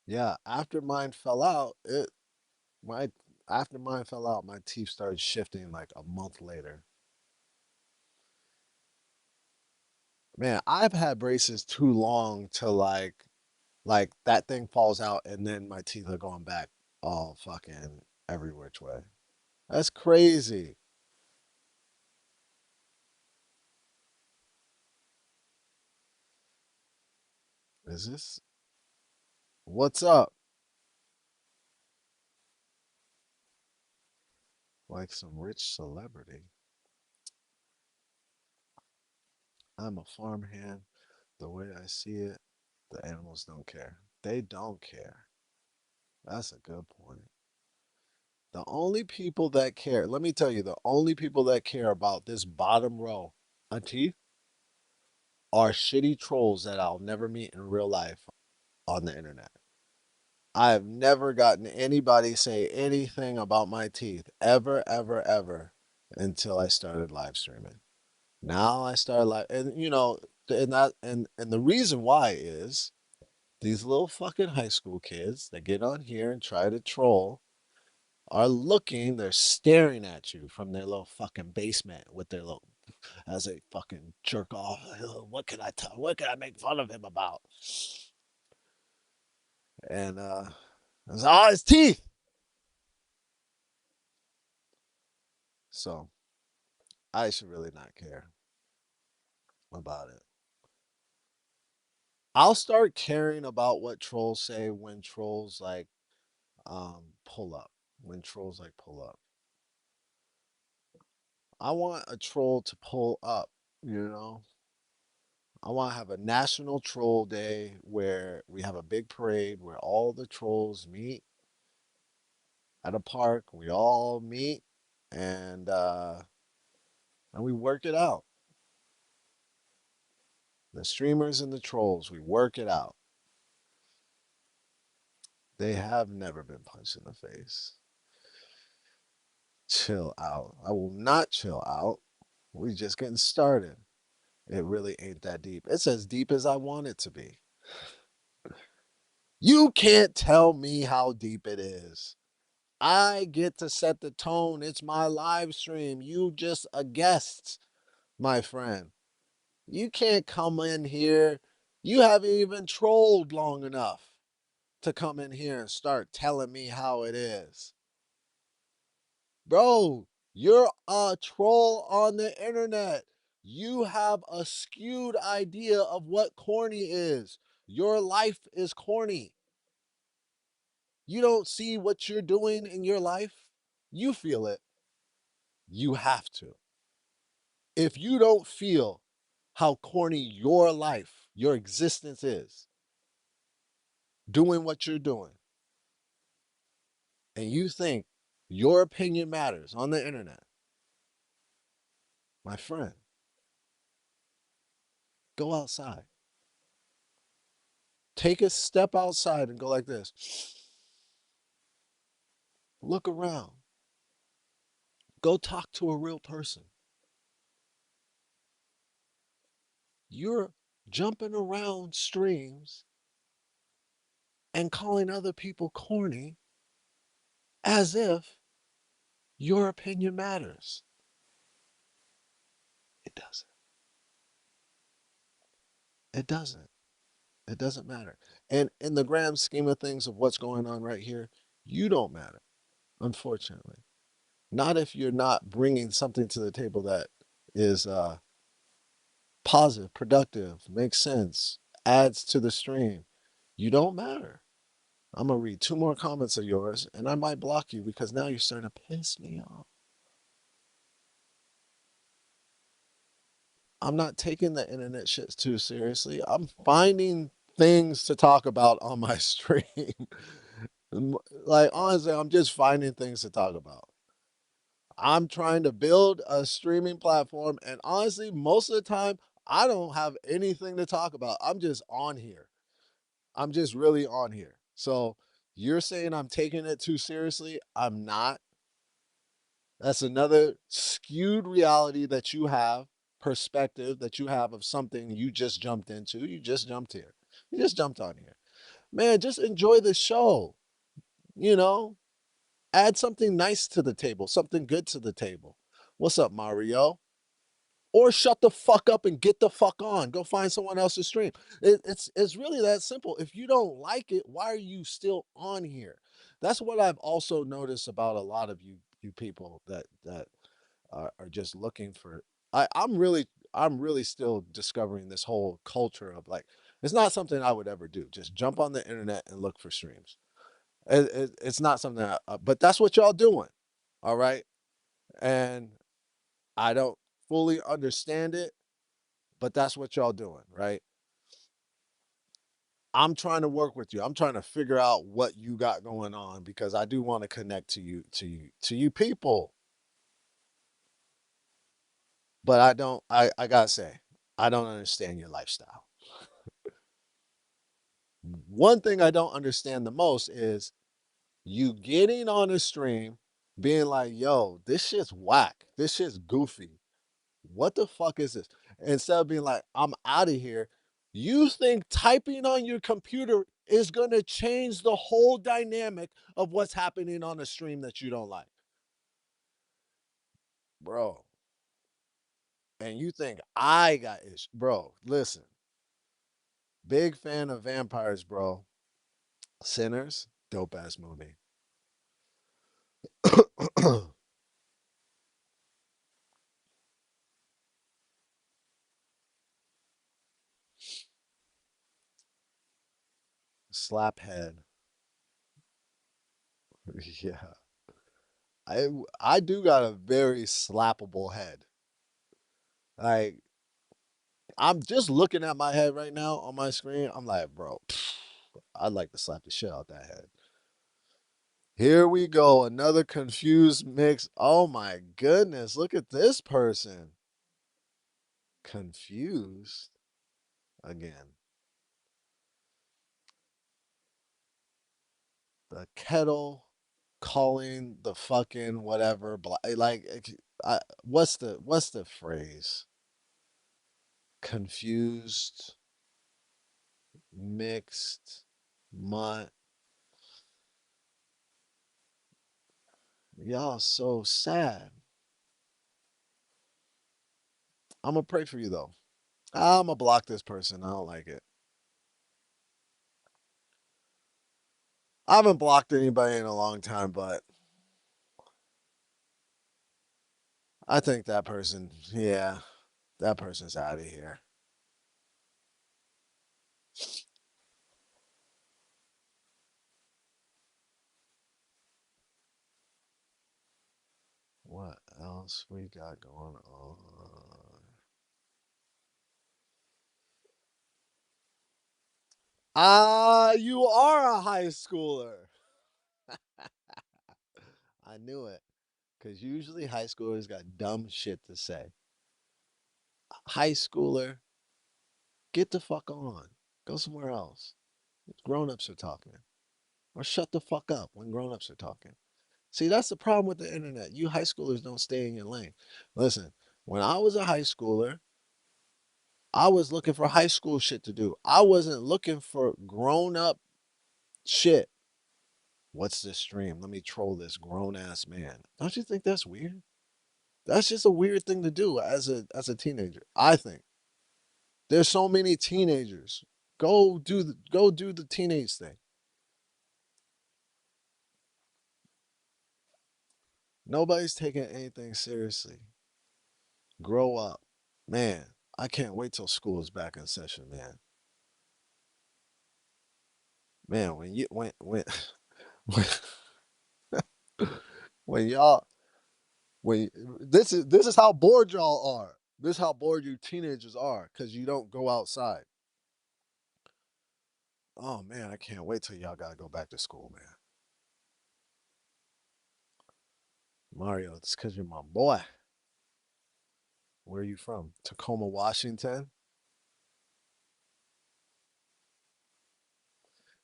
[SPEAKER 1] Yeah, after mine fell out, my after mine fell out, my teeth started shifting like a month later. Man, I've had braces too long to like that thing falls out and then my teeth are going back all fucking every which way. That's crazy. Is this what's up? Like some rich celebrity. I'm a farmhand. The way I see it, the animals don't care. They don't care. That's a good point. The only people that care, let me tell you, the only people that care about this bottom row of teeth are shitty trolls that I'll never meet in real life on the internet. I have never gotten anybody say anything about my teeth ever, ever, ever until I started live streaming. Now I started live, and and the reason why is these little fucking high school kids that get on here and try to troll are looking, they're staring at you from their little fucking basement with their little, as they fucking jerk off. What can I tell? What can I make fun of him about? And it's all his teeth. So I should really not care about it. I'll start caring about what trolls say when trolls like pull up. When trolls like pull up. I want a troll to pull up, you know? I want to have a national troll day where we have a big parade where all the trolls meet at a park. We all meet and uh and we work it out. The streamers and the trolls, we work it out. They have never been punched in the face. Chill out. I will not chill out. We just getting started. It really ain't that deep. It's as deep as I want it to be. You can't tell me how deep it is. I get to set the tone. It's my live stream. You just a guest, my friend. You can't come in here. You haven't even trolled long enough to come in here and start telling me how it is. Bro, you're a troll on the internet. You have a skewed idea of what corny is. Your life is corny. You don't see what you're doing in your life. You feel it. You have to. If you don't feel how corny your life, your existence is, doing what you're doing, and you think your opinion matters on the internet, my friend, go outside. Take a step outside and go like this. Look around. Go talk to a real person. You're jumping around streams and calling other people corny as if your opinion matters. It doesn't. It doesn't. It doesn't matter. And in the grand scheme of things of what's going on right here, you don't matter, unfortunately. Not if you're not bringing something to the table that is positive, productive, makes sense, adds to the stream. You don't matter. I'm gonna read two more comments of yours, and I might block you because now you're starting to piss me off. I'm not taking the internet shit too seriously. I'm finding things to talk about on my stream. Like honestly, I'm just finding things to talk about. I'm trying to build a streaming platform, and honestly, most of the time, I don't have anything to talk about. I'm just on here. I'm just really on here. So you're saying I'm taking it too seriously? I'm not. That's another skewed reality that you have, perspective that you have of something you just jumped into. You just jumped here. You just jumped on here. Man, just enjoy the show. You know, add something nice to the table, something good to the table. What's up, Mario? Or shut the fuck up and get the fuck on. Go find someone else's stream. It's really that simple. If you don't like it, why are you still on here? That's what I've also noticed about a lot of you people that are just looking for. I'm really still discovering this whole culture of like it's not something I would ever do. Just jump on the internet and look for streams. It's not something, but that's what y'all doing, all right. And I don't fully understand it, but that's what y'all doing, right? I'm trying to work with you. I'm trying to figure out what you got going on because I do want to connect to you people. But I don't. I gotta say, I don't understand your lifestyle. One thing I don't understand the most is you getting on a stream, being like, "Yo, this shit's whack. This shit's goofy. What the fuck is this?" Instead of being like, "I'm out of here," you think typing on your computer is going to change the whole dynamic of what's happening on a stream that you don't like, bro. And you think I got ish, bro. Listen, big fan of vampires, bro. Sinners, dope ass movie. Slaphead. Yeah. I I do got a very slappable head. Like I'm just looking at my head right now on my screen. I'm like, bro, I'd like to slap the shit out that head. Here we go, another confused mix. Oh my goodness, look at this person. Confused again. The kettle calling the fucking whatever. Like, what's the phrase? Confused, mixed, mutt. Y'all so sad. I'm gonna pray for you though. I'm gonna block this person. I don't like it. I haven't blocked anybody in a long time, but I think that person, yeah, that person's out of here. What else we got going on? Ah, you are a high schooler. I knew it. Because usually high schoolers got dumb shit to say. High schooler, get the fuck on. Go somewhere else. Grown ups are talking. Or shut the fuck up when grown ups are talking. See, that's the problem with the internet. You high schoolers don't stay in your lane. Listen, when I was a high schooler, I was looking for high school shit to do. I wasn't looking for grown up shit. What's this stream? Let me troll this grown ass man. Don't you think that's weird? That's just a weird thing to do as a teenager. I think there's so many teenagers. Go do the teenage thing. Nobody's taking anything seriously. Grow up. Man, I can't wait till school is back in session, man. Man, when when y'all when this is how bored y'all are. This is how bored you teenagers are because you don't go outside. Oh man, I can't wait till y'all gotta go back to school, man. Mario, it's because you're my boy. Where are you from? Tacoma, Washington?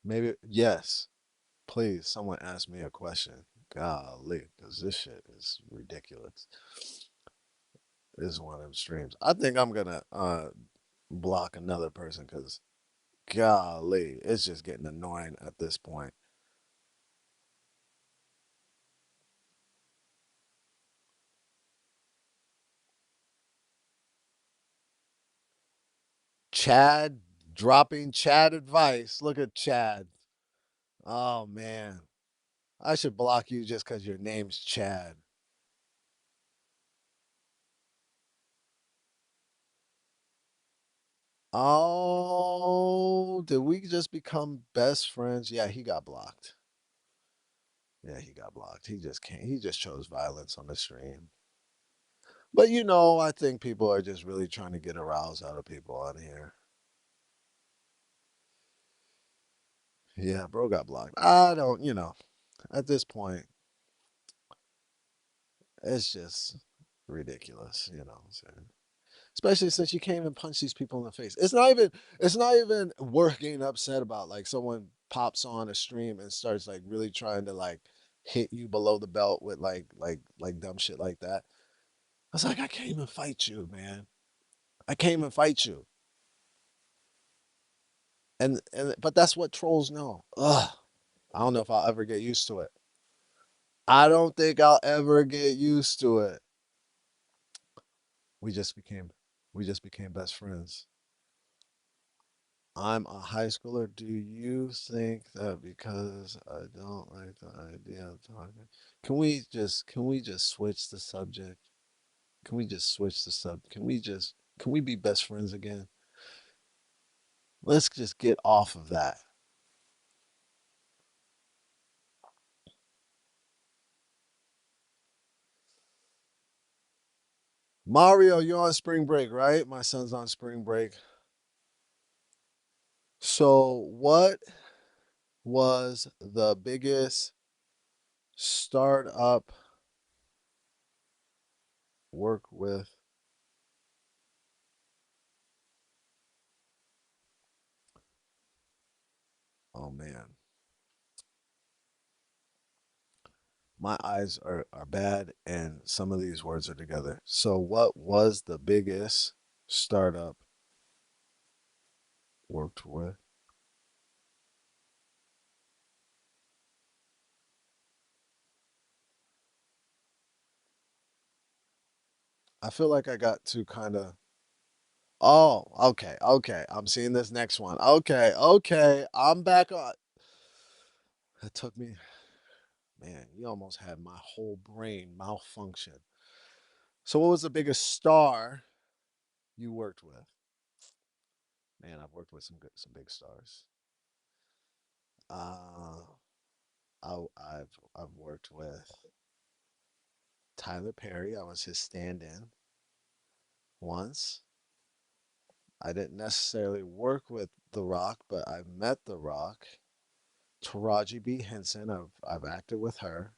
[SPEAKER 1] Maybe yes. Please, someone ask me a question. Golly, because this shit is ridiculous. This is one of them streams. I think I'm gonna block another person because golly, it's just getting annoying at this point. Chad dropping Chad advice. Look at Chad. Oh man. I should block you just because your name's Chad. Oh, did we just become best friends? Yeah, he got blocked. Yeah, he got blocked. He just can't. He just chose violence on the stream. But I think people are just really trying to get aroused out of people on here. Yeah, bro got blocked. I don't, at this point, it's just ridiculous, what I'm saying? Especially since you can't even punch these people in the face. It's not even worth getting upset about. Like someone pops on a stream and starts like really trying to like hit you below the belt with like dumb shit like that. I was like, I can't even fight you, man. I can't even fight you. And but that's what trolls know. Ugh. I don't know if I'll ever get used to it. I don't think I'll ever get used to it. We just became we just became best friends. I'm a high schooler. Do you think that because I don't like the idea of talking, can we just switch the subject? Can we just switch the subject? Can we be best friends again? Let's just get off of that. Mario, you're on spring break, right? My son's on spring break. So, what was the biggest startup work with? Oh man, my eyes are bad, and some of these words are together. So, what was the biggest startup worked with? I feel like I got to kind of. Oh, okay, okay. I'm seeing this next one. Okay, okay. I'm back on. It took me, man, you almost had my whole brain malfunction. So, what was the biggest star you worked with? Man, I've worked with some big stars. Uh, I've worked with Tyler Perry. I was his stand-in once. I didn't necessarily work with The Rock, but I met The Rock. Taraji B. Henson. I've acted with her.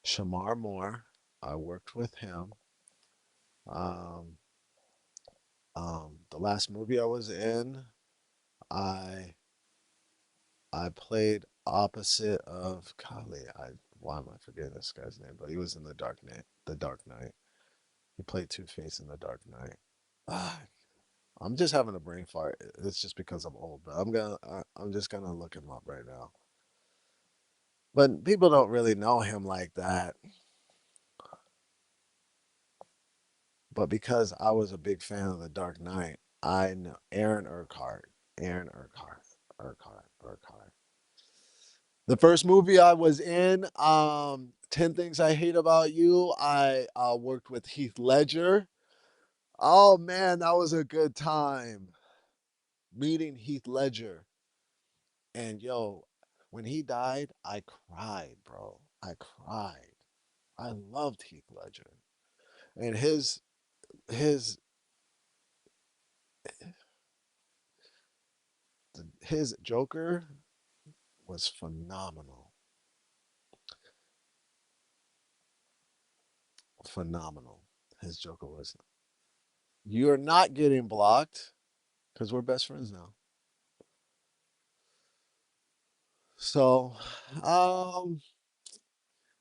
[SPEAKER 1] Shamar Moore. I worked with him. Um, the last movie I was in, I I played opposite of Kali. Why am I forgetting this guy's name? But he was in the Dark Knight. The Dark Knight. He played Two Face in the Dark Knight. Ah, I'm just having a brain fart. It's just because I'm old, but I'm just gonna look him up right now. But people don't really know him like that. But because I was a big fan of The Dark Knight, I know Aaron Urquhart, Aaron Urquhart. Urquhart. The first movie I was in, 10 Things I Hate About You, I worked with Heath Ledger. Oh man, that was a good time meeting Heath Ledger. And yo, when he died, I cried, bro. I cried. I loved Heath Ledger. And his his Joker was phenomenal. Phenomenal. His Joker was. You're not getting blocked because we're best friends now. So, um,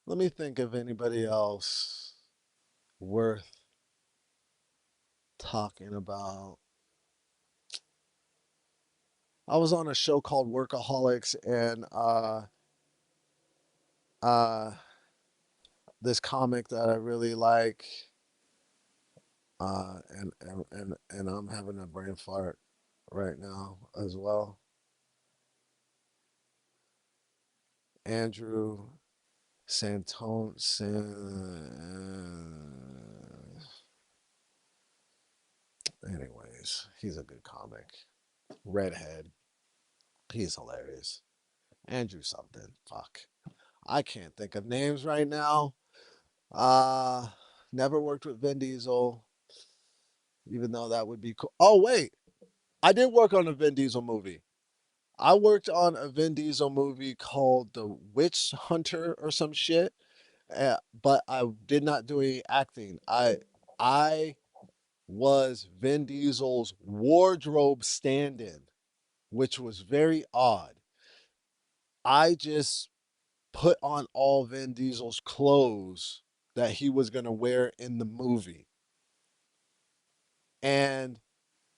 [SPEAKER 1] let me think of anybody else worth talking about. I was on a show called Workaholics, and uh, this comic that I really like, and I'm having a brain fart right now as well. Andrew Santone, anyways, he's a good comic. Redhead, he's hilarious. Andrew something, fuck. I can't think of names right now. Uh, Never worked with Vin Diesel, even though that would be cool. Oh wait, I did work on a Vin Diesel movie. I worked on a Vin Diesel movie called The Witch Hunter or some shit, but I did not do any acting. I was Vin Diesel's wardrobe stand-in, which was very odd. I just put on all Vin Diesel's clothes that he was gonna wear in the movie, and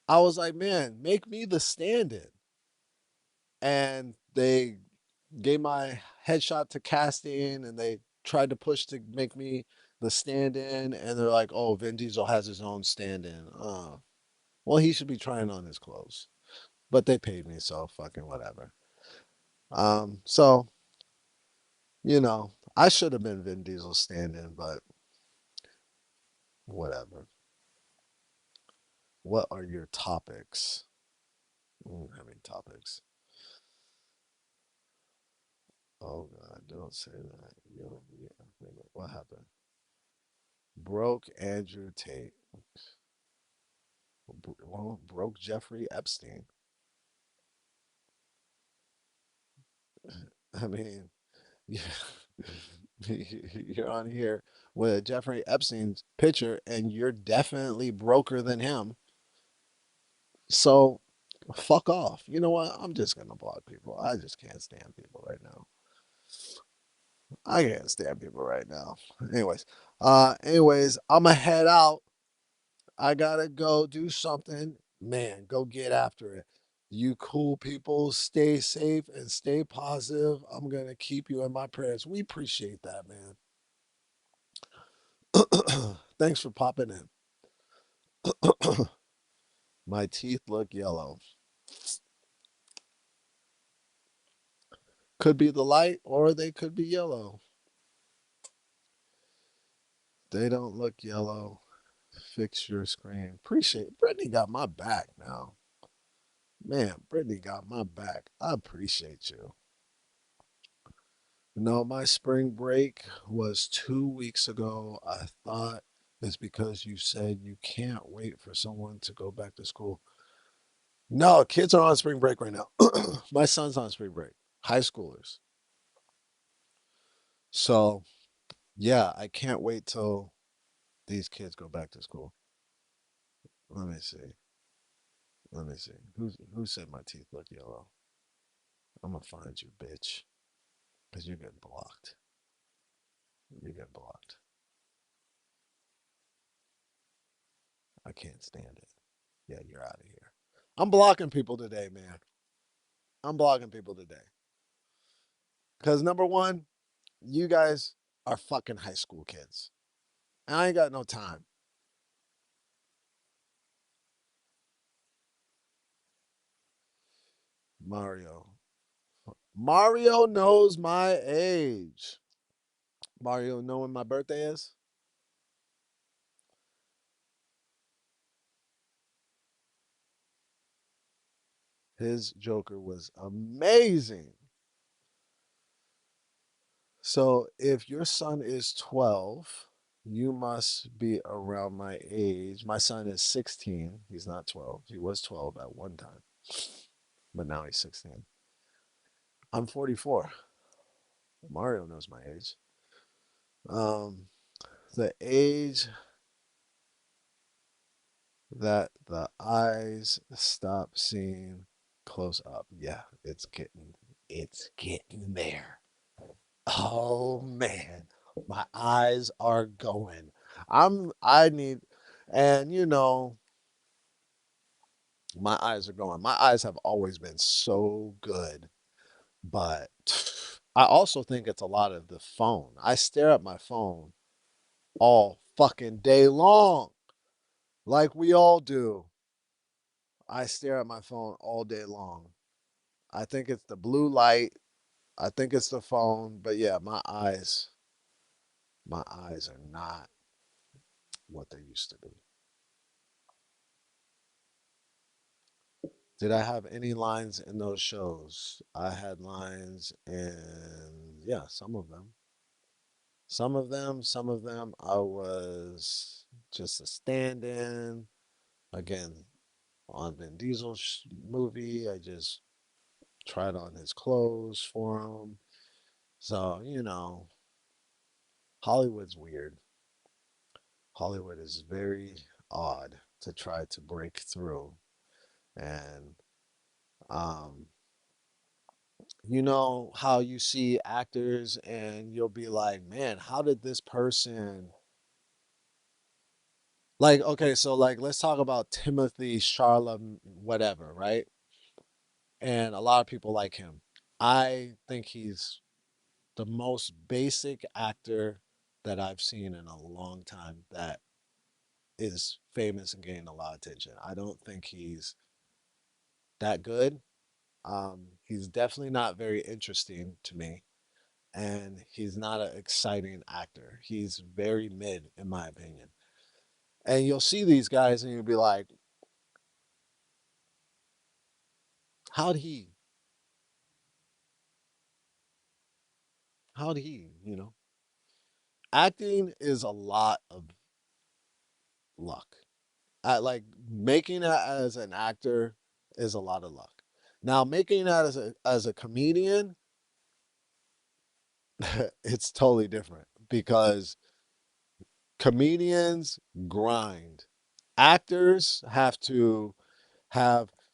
[SPEAKER 1] I was like, man, make me the stand-in. And they gave my headshot to casting, and they tried to push to make me the stand-in, and they're like, oh, Vin Diesel has his own stand-in. Well, he should be trying on his clothes, but they paid me, so fucking whatever. So I should have been Vin Diesel's stand-in, but whatever. What are your topics? I don't have any topics. Oh God, don't say that. Yeah. What happened? Broke Andrew Tate. Well, broke Jeffrey Epstein. I mean, you're on here with Jeffrey Epstein's picture, and you're definitely broker than him. So, fuck off. You know what? I'm just gonna block people. I just can't stand people right now. I can't stand people right now. Anyways, I'ma head out. I gotta go do something. Man, go get after it. You cool people, stay safe and stay positive. I'm gonna keep you in my prayers. We appreciate that, man. Thanks for popping in. My teeth look yellow. Could be the light or they could be yellow. They don't look yellow. Fix your screen. Appreciate it. Brittany got my back now. Man, Brittany got my back. I appreciate you. No, my spring break was 2 weeks ago. I thought it's because you said you can't wait for someone to go back to school. No, kids are on spring break right now. My son's on spring break, high schoolers. So, yeah, I can't wait till these kids go back to school. Let me see. Let me see. Who said my teeth look yellow? I'm gonna find you, bitch, because you're getting blocked. You're getting blocked. I can't stand it. Yeah, you're out of here. I'm blocking people today, man. I'm blocking people today. Because number one, you guys are fucking high school kids. And I ain't got no time. Mario. Mario knows my age. Mario know when my birthday is? His Joker was amazing. So if your son is 12, you must be around my age. My son is 16. He's not 12. He was 12 at one time, but now he's 16. I'm 44. Mario knows my age. Um, the age that the eyes stop seeing close up. Yeah, it's getting there. Oh man, my eyes are going. I need and my eyes are going. My eyes have always been so good, but I also think it's a lot of the phone. I stare at my phone all fucking day long, like we all do. I stare at my phone all day long. I think it's the blue light. I think it's the phone, but yeah, my eyes are not what they used to be. Did I have any lines in those shows? I had lines in, yeah, some of them. Some of them I was just a stand-in. Again, on Vin Diesel's movie, I just tried on his clothes for him. So, Hollywood's weird. Hollywood is very odd to try to break through. And um, you know how you see actors and you'll be like, man, how did this person like okay, so like let's talk about Timothy Charlam whatever, right? And a lot of people like him. I think he's the most basic actor that I've seen in a long time that is famous and getting a lot of attention. I don't think he's that good. He's definitely not very interesting to me, and he's not an exciting actor. He's very mid, in my opinion. And you'll see these guys, and you'll be like, "How'd he? How'd he? Acting is a lot of luck. Like making it as an actor is a lot of luck. Now, making that as a comedian, it's totally different because comedians grind. Actors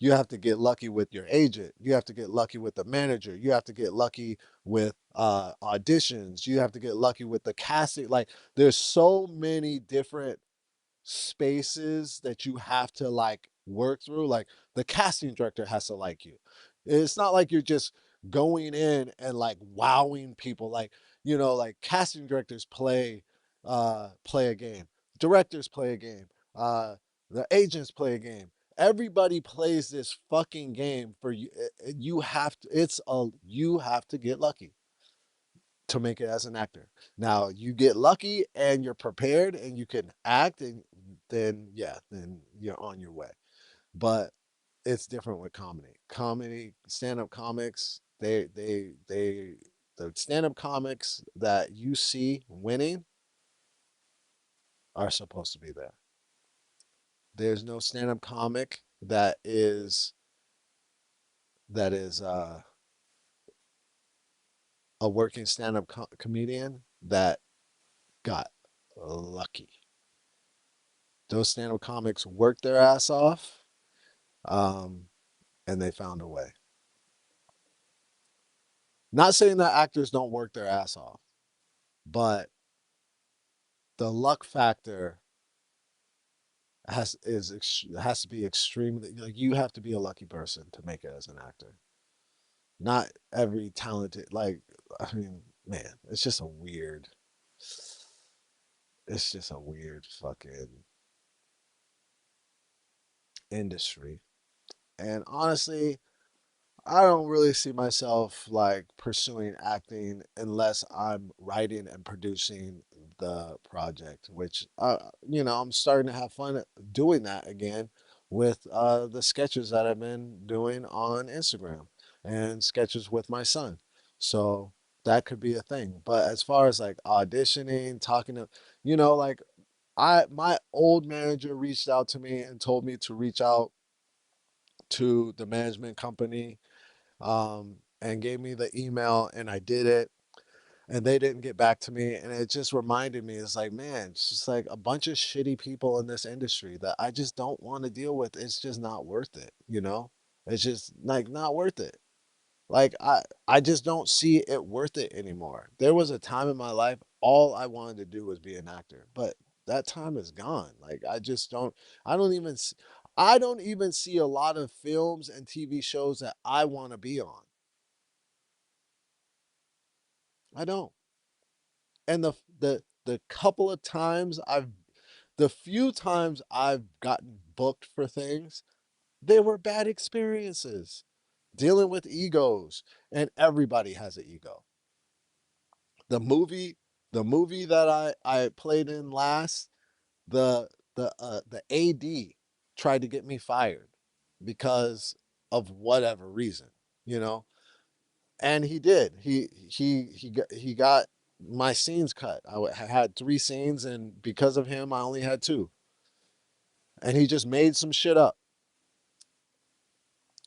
[SPEAKER 1] you have to get lucky with your agent. You have to get lucky with the manager. You have to get lucky with auditions. You have to get lucky with the casting. Like there's so many different spaces that you have to like work through. Like the casting director has to like you. It's not like you're just going in and like wowing people. Like, like casting directors play a game. Directors play a game. Uh the agents play a game. Everybody plays this fucking game for you. You have to you have to get lucky to make it as an actor. Now you get lucky and you're prepared and you can act and then yeah, then you're on your way. But it's different with comedy. Comedy, stand-up comics, the stand-up comics that you see winning are supposed to be there. There's no stand-up comic that is a working stand-up comedian that got lucky. Those stand-up comics worked their ass off, um, and they found a way. Not saying that actors don't work their ass off, but the luck factor has to be extremely like you have to be a lucky person to make it as an actor. Not every talented like I mean, man, it's just a weird fucking industry. And honestly, I don't really see myself like pursuing acting unless I'm writing and producing the project, which I'm starting to have fun doing that again with the sketches that I've been doing on Instagram and sketches with my son. So that could be a thing. But as far as like auditioning, talking to, like my old manager reached out to me and told me to reach out to the management company, and gave me the email, and I did it, and they didn't get back to me, and it just reminded me, it's like, man, it's just like a bunch of shitty people in this industry that I just don't want to deal with. It's just not worth it. It's just like not worth it. Like I just don't see it worth it anymore. There was a time in my life all I wanted to do was be an actor, but that time is gone. Like I just don't I don't even I don't even see a lot of films and TV shows that I want to be on. I don't. And the couple of times I've the few times I've gotten booked for things, they were bad experiences dealing with egos, and everybody has an ego. The movie, the movie that I played in last, the the AD tried to get me fired because of whatever reason, you know, and he did. He got my scenes cut. Had three scenes, and because of him, I only had two. And he just made some shit up.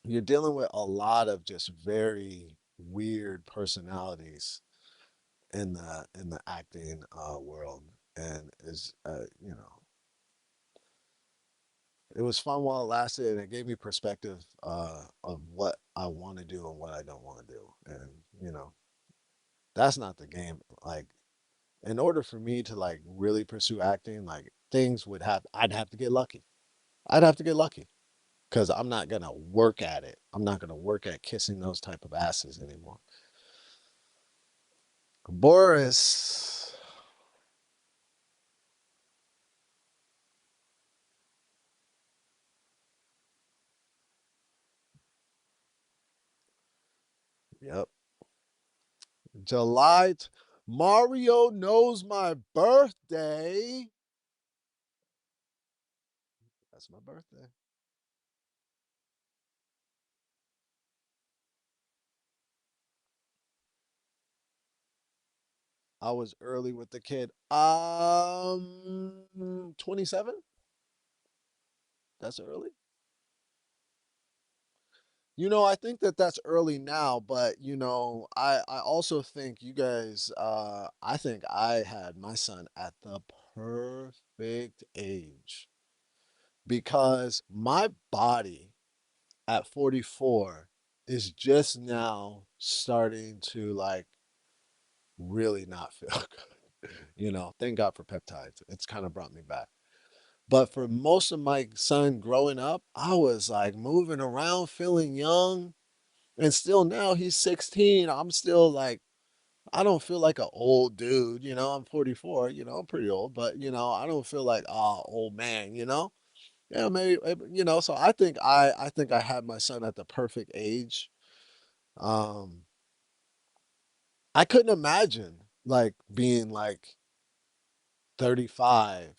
[SPEAKER 1] You're dealing with a lot of just very weird personalities in the acting world, and is it was fun while it lasted, and it gave me perspective of what I want to do and what I don't want to do, and you know that's not the game. Like in order for me to like really pursue acting, like things would have I'd have to get lucky. I'd have to get lucky because I'm not gonna work at it. I'm not gonna work at kissing those type of asses anymore. Boris, yep. July. Mario knows my birthday. That's my birthday. I was early with the kid. 27. That's early. I think that that's early now, but I also think you guys. I think I had my son at the perfect age because my body at 44 is just now starting to like really not feel good. Thank God for peptides. It's kind of brought me back. But for most of my son growing up, I was like moving around, feeling young. And still now he's 16. I'm still like, I don't feel like an old dude. I'm 44. I'm pretty old, but, I don't feel like, old man. Yeah, maybe, so I think I had my son at the perfect age. Um, I couldn't imagine like being like 35,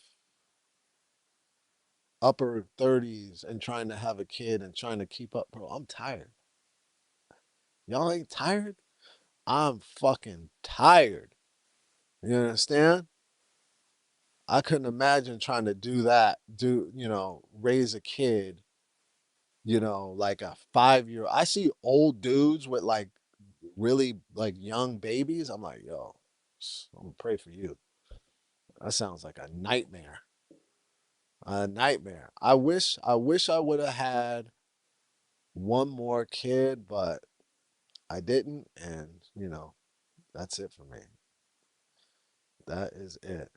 [SPEAKER 1] upper 30s, and trying to have a kid and trying to keep up. Bro, I'm tired. Y'all ain't tired? I'm fucking tired. You understand? I couldn't imagine trying to do that, raise a kid, like a 5 year. I see old dudes with like really like young babies. I'm like, yo, I'm gonna pray for you. That sounds like a nightmare. A nightmare. I wish I would have had one more kid, but I didn't, and that's it for me. That is it.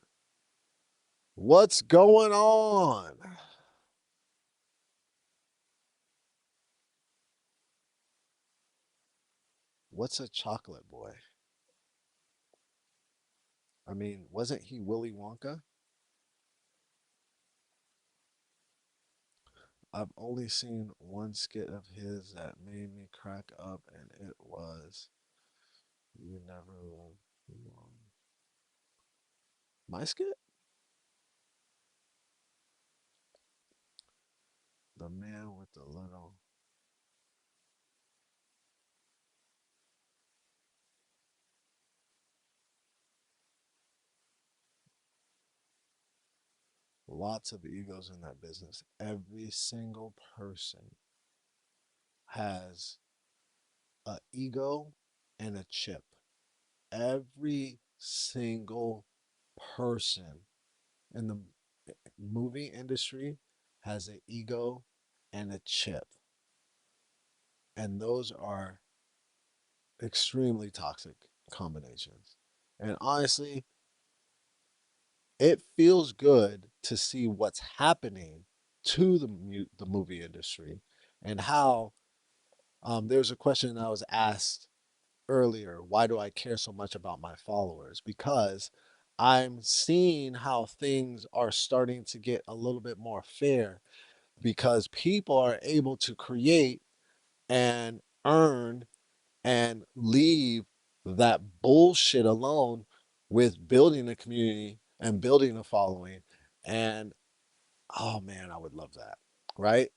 [SPEAKER 1] What's going on? What's a chocolate boy? I mean, wasn't he Willy Wonka? I've only seen one skit of his that made me crack up, and it was "You Never Will." My skit, the man with the little. Lots of egos in that business. Every single person has a ego and a chip. Every single person in the movie industry has an ego and a chip. And those are extremely toxic combinations. And honestly, it feels good to see what's happening to the movie industry and how there's a question I was asked earlier, why do I care so much about my followers? Because I'm seeing how things are starting to get a little bit more fair because people are able to create and earn and leave that bullshit alone with building a community and building a following. And oh man, I would love that. Right.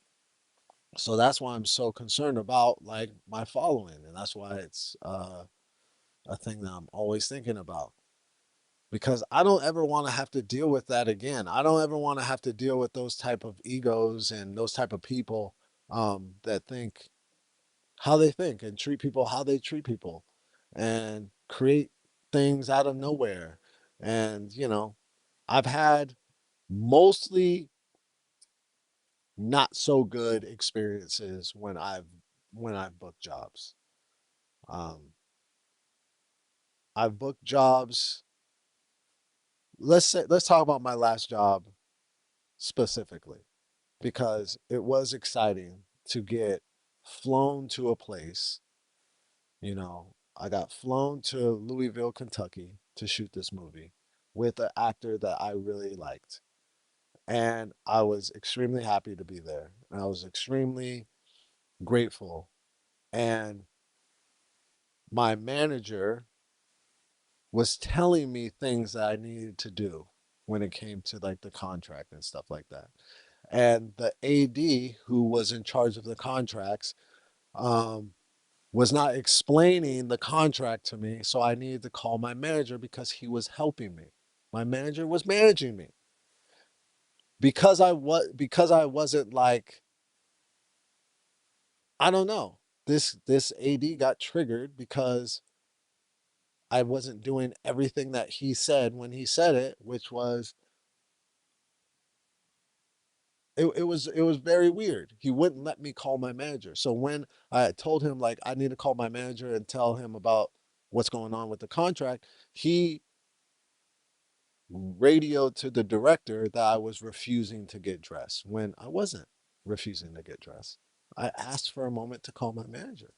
[SPEAKER 1] So that's why I'm so concerned about like my following. And that's why it's a thing that I'm always thinking about because I don't ever want to have to deal with that again. I don't ever want to have to deal with those type of egos and those type of people that think how they think and treat people how they treat people and create things out of nowhere. And, you know, I've had mostly not so good experiences when I've booked jobs. Um, I've booked jobs. Let's talk about my last job specifically because it was exciting to get flown to a place. You know, I got flown to Louisville, Kentucky to shoot this movie with an actor that I really liked. And I was extremely happy to be there. And I was extremely grateful. And my manager was telling me things that I needed to do when it came to like the contract and stuff like that. And the AD who was in charge of the contracts um, was not explaining the contract to me. So I needed to call my manager because he was helping me. My manager was managing me because I wasn't like I don't know. This AD got triggered because I wasn't doing everything that he said when he said it, which was it was very weird. He wouldn't let me call my manager. So when I told him like I need to call my manager and tell him about what's going on with the contract, he radioed to the director that I was refusing to get dressed when I wasn't refusing to get dressed. I asked for a moment to call my manager.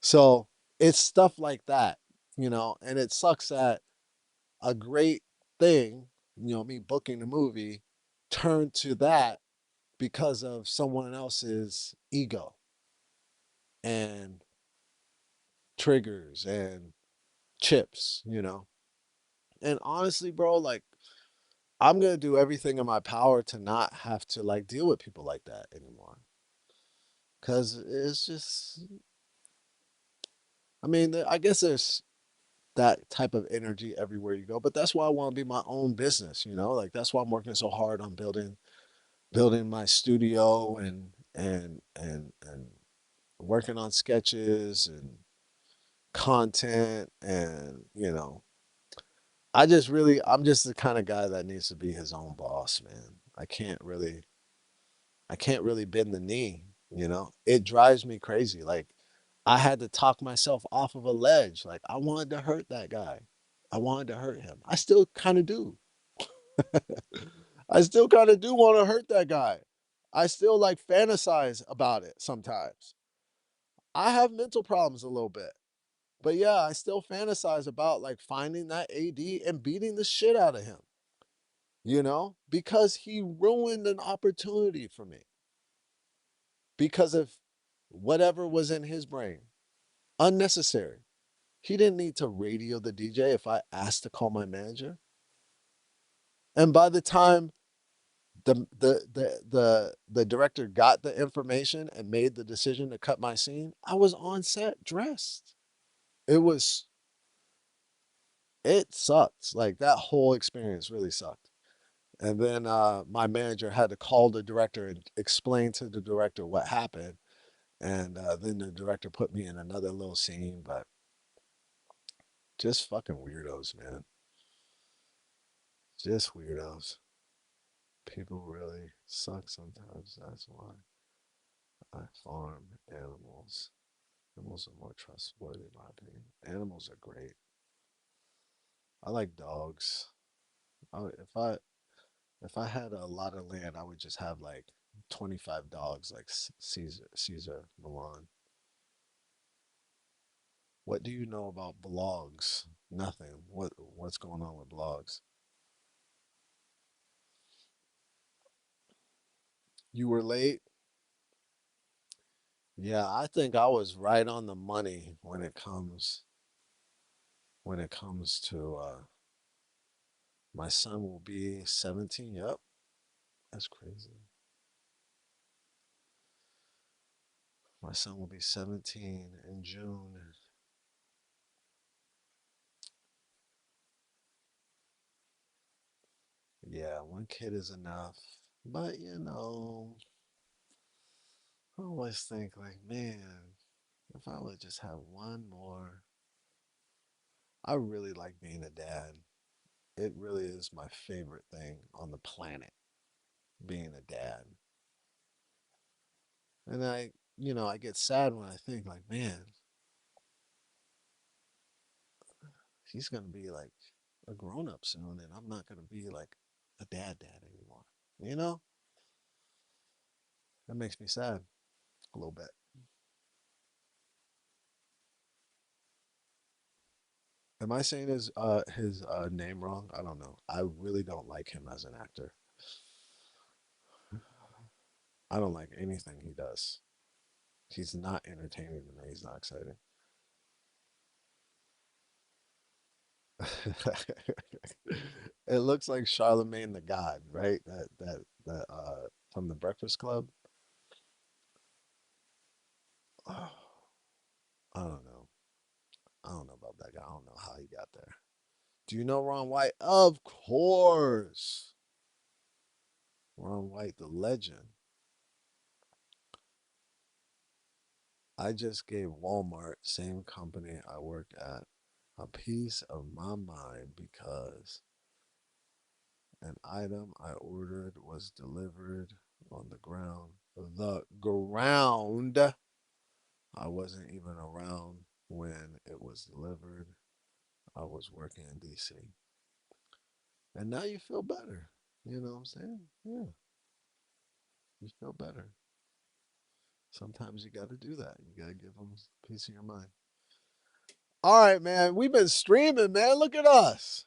[SPEAKER 1] So it's stuff like that, you know, and it sucks that a great thing, you know, me booking a movie turned to that because of someone else's ego and triggers and chips, you know. And honestly, bro, like I'm gonna do everything in my power to not have to like deal with people like that anymore. Cause it's just, I mean, I guess there's that type of energy everywhere you go, but that's why I want to be my own business, you know. Like that's why I'm working so hard on building my studio and working on sketches and content and you know I'm just the kind of guy that needs to be his own boss, man. I can't really bend the knee, you know? It drives me crazy. Like I had to talk myself off of a ledge. Like I wanted to hurt that guy. I wanted to hurt him. I still kind of do. I still kind of do want to hurt that guy. I still like fantasize about it sometimes. I have mental problems a little bit. But yeah, I still fantasize about like finding that AD and beating the shit out of him. because he ruined an opportunity for me because of whatever was in his brain. Unnecessary. He didn't need to radio the DJ if I asked to call my manager. And by the time the director got the information and made the decision to cut my scene, I was on set dressed. It was it sucked. Like that whole experience really sucked. And then my manager had to call the director and explain to the director what happened. And then the director put me in another little scene, but just fucking weirdos, man. Just weirdos. People really suck sometimes. That's why I farm animals. Animals are more trustworthy, in my opinion. Animals are great. I like dogs. If I had a lot of land, I would just have like 25 dogs, like Caesar Milan. What do you know about blogs? Nothing. What's going on with blogs? You were late. Yeah, I think I was right on the money when it comes to my son will be 17. Yep, that's crazy. My son will be 17 in June. Yeah, one kid is enough. But I always think like, man, if I would just have one more. I really like being a dad. It really is my favorite thing on the planet, being a dad. And I get sad when I think like, man, he's gonna be like a grown up soon, and I'm not gonna be like a dad anymore. You know, that makes me sad a little bit. Am I saying his name wrong? I don't know. I really don't like him as an actor. I don't like anything he does. He's not entertaining to me. He's not exciting. It looks like Charlemagne the God, right? That from the Breakfast Club. Oh, I don't know. I don't know about that guy. I don't know how he got there. Do you know Ron White? Of course. Ron White, the legend. I just gave Walmart, same company I work at, a piece of my mind because an item I ordered was delivered on the ground. The ground. I wasn't even around when it was delivered. I was working in DC. And now you feel better. You know what I'm saying? Yeah, you feel better. Sometimes you got to do that. You got to give them a piece of your mind. All right, man. We've been streaming, man. Look at us.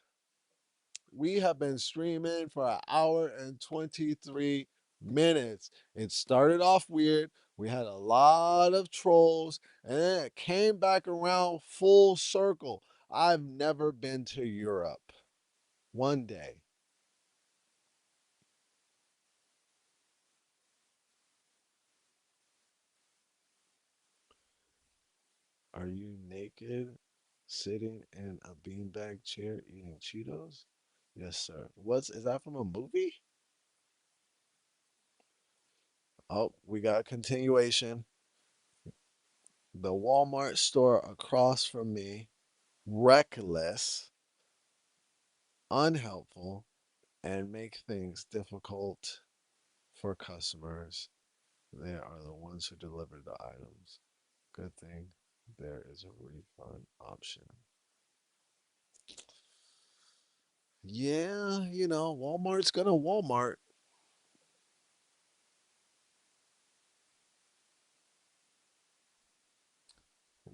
[SPEAKER 1] We have been streaming for an hour and 23 minutes. It started off weird. We had a lot of trolls, and then it came back around full circle. I've never been to Europe. One day. Are you naked, sitting in a beanbag chair eating Cheetos? Yes, sir. Is that from a movie? Oh, we got a continuation. The Walmart store across from me, reckless, unhelpful, and make things difficult for customers. They are the ones who deliver the items. Good thing there is a refund option. Yeah, Walmart's gonna Walmart.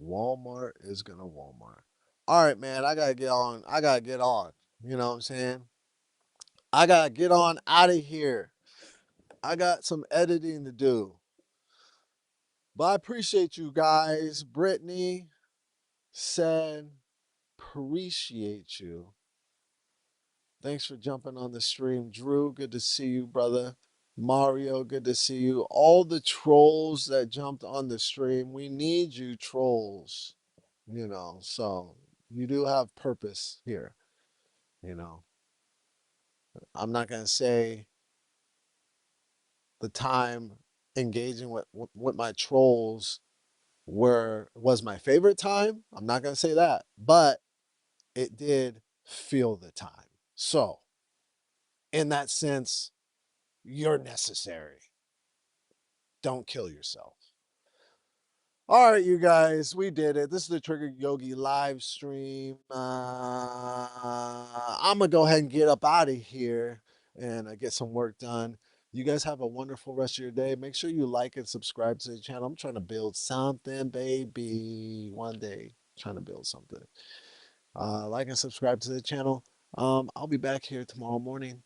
[SPEAKER 1] Walmart is gonna Walmart. All right, man, I gotta get on. I gotta get on. You know what I'm saying? I gotta get on out of here. I got some editing to do. But I appreciate you guys. Brittany said, appreciate you. Thanks for jumping on the stream. Drew, good to see you, brother. Mario, good to see you. All the trolls that jumped on the stream, we need you, trolls. So you do have purpose here. You know, I'm not going to say the time engaging with my trolls was my favorite time. I'm not going to say that, but it did feel the time. So, in that sense, you're necessary. Don't kill yourself. All right, you guys, we did it. This is the Trigger Yogi live stream. I'm gonna go ahead and get up out of here and get some work done. You guys have a wonderful rest of your day. Make sure you like and subscribe to the channel. I'm trying to build something, baby. One day, trying to build something. Like and subscribe to the channel. I'll be back here tomorrow morning.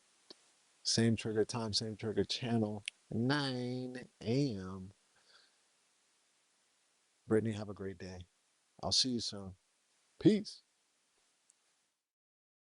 [SPEAKER 1] Same trigger time, same trigger channel, 9 a.m. Brittany, have a great day. I'll see you soon. Peace.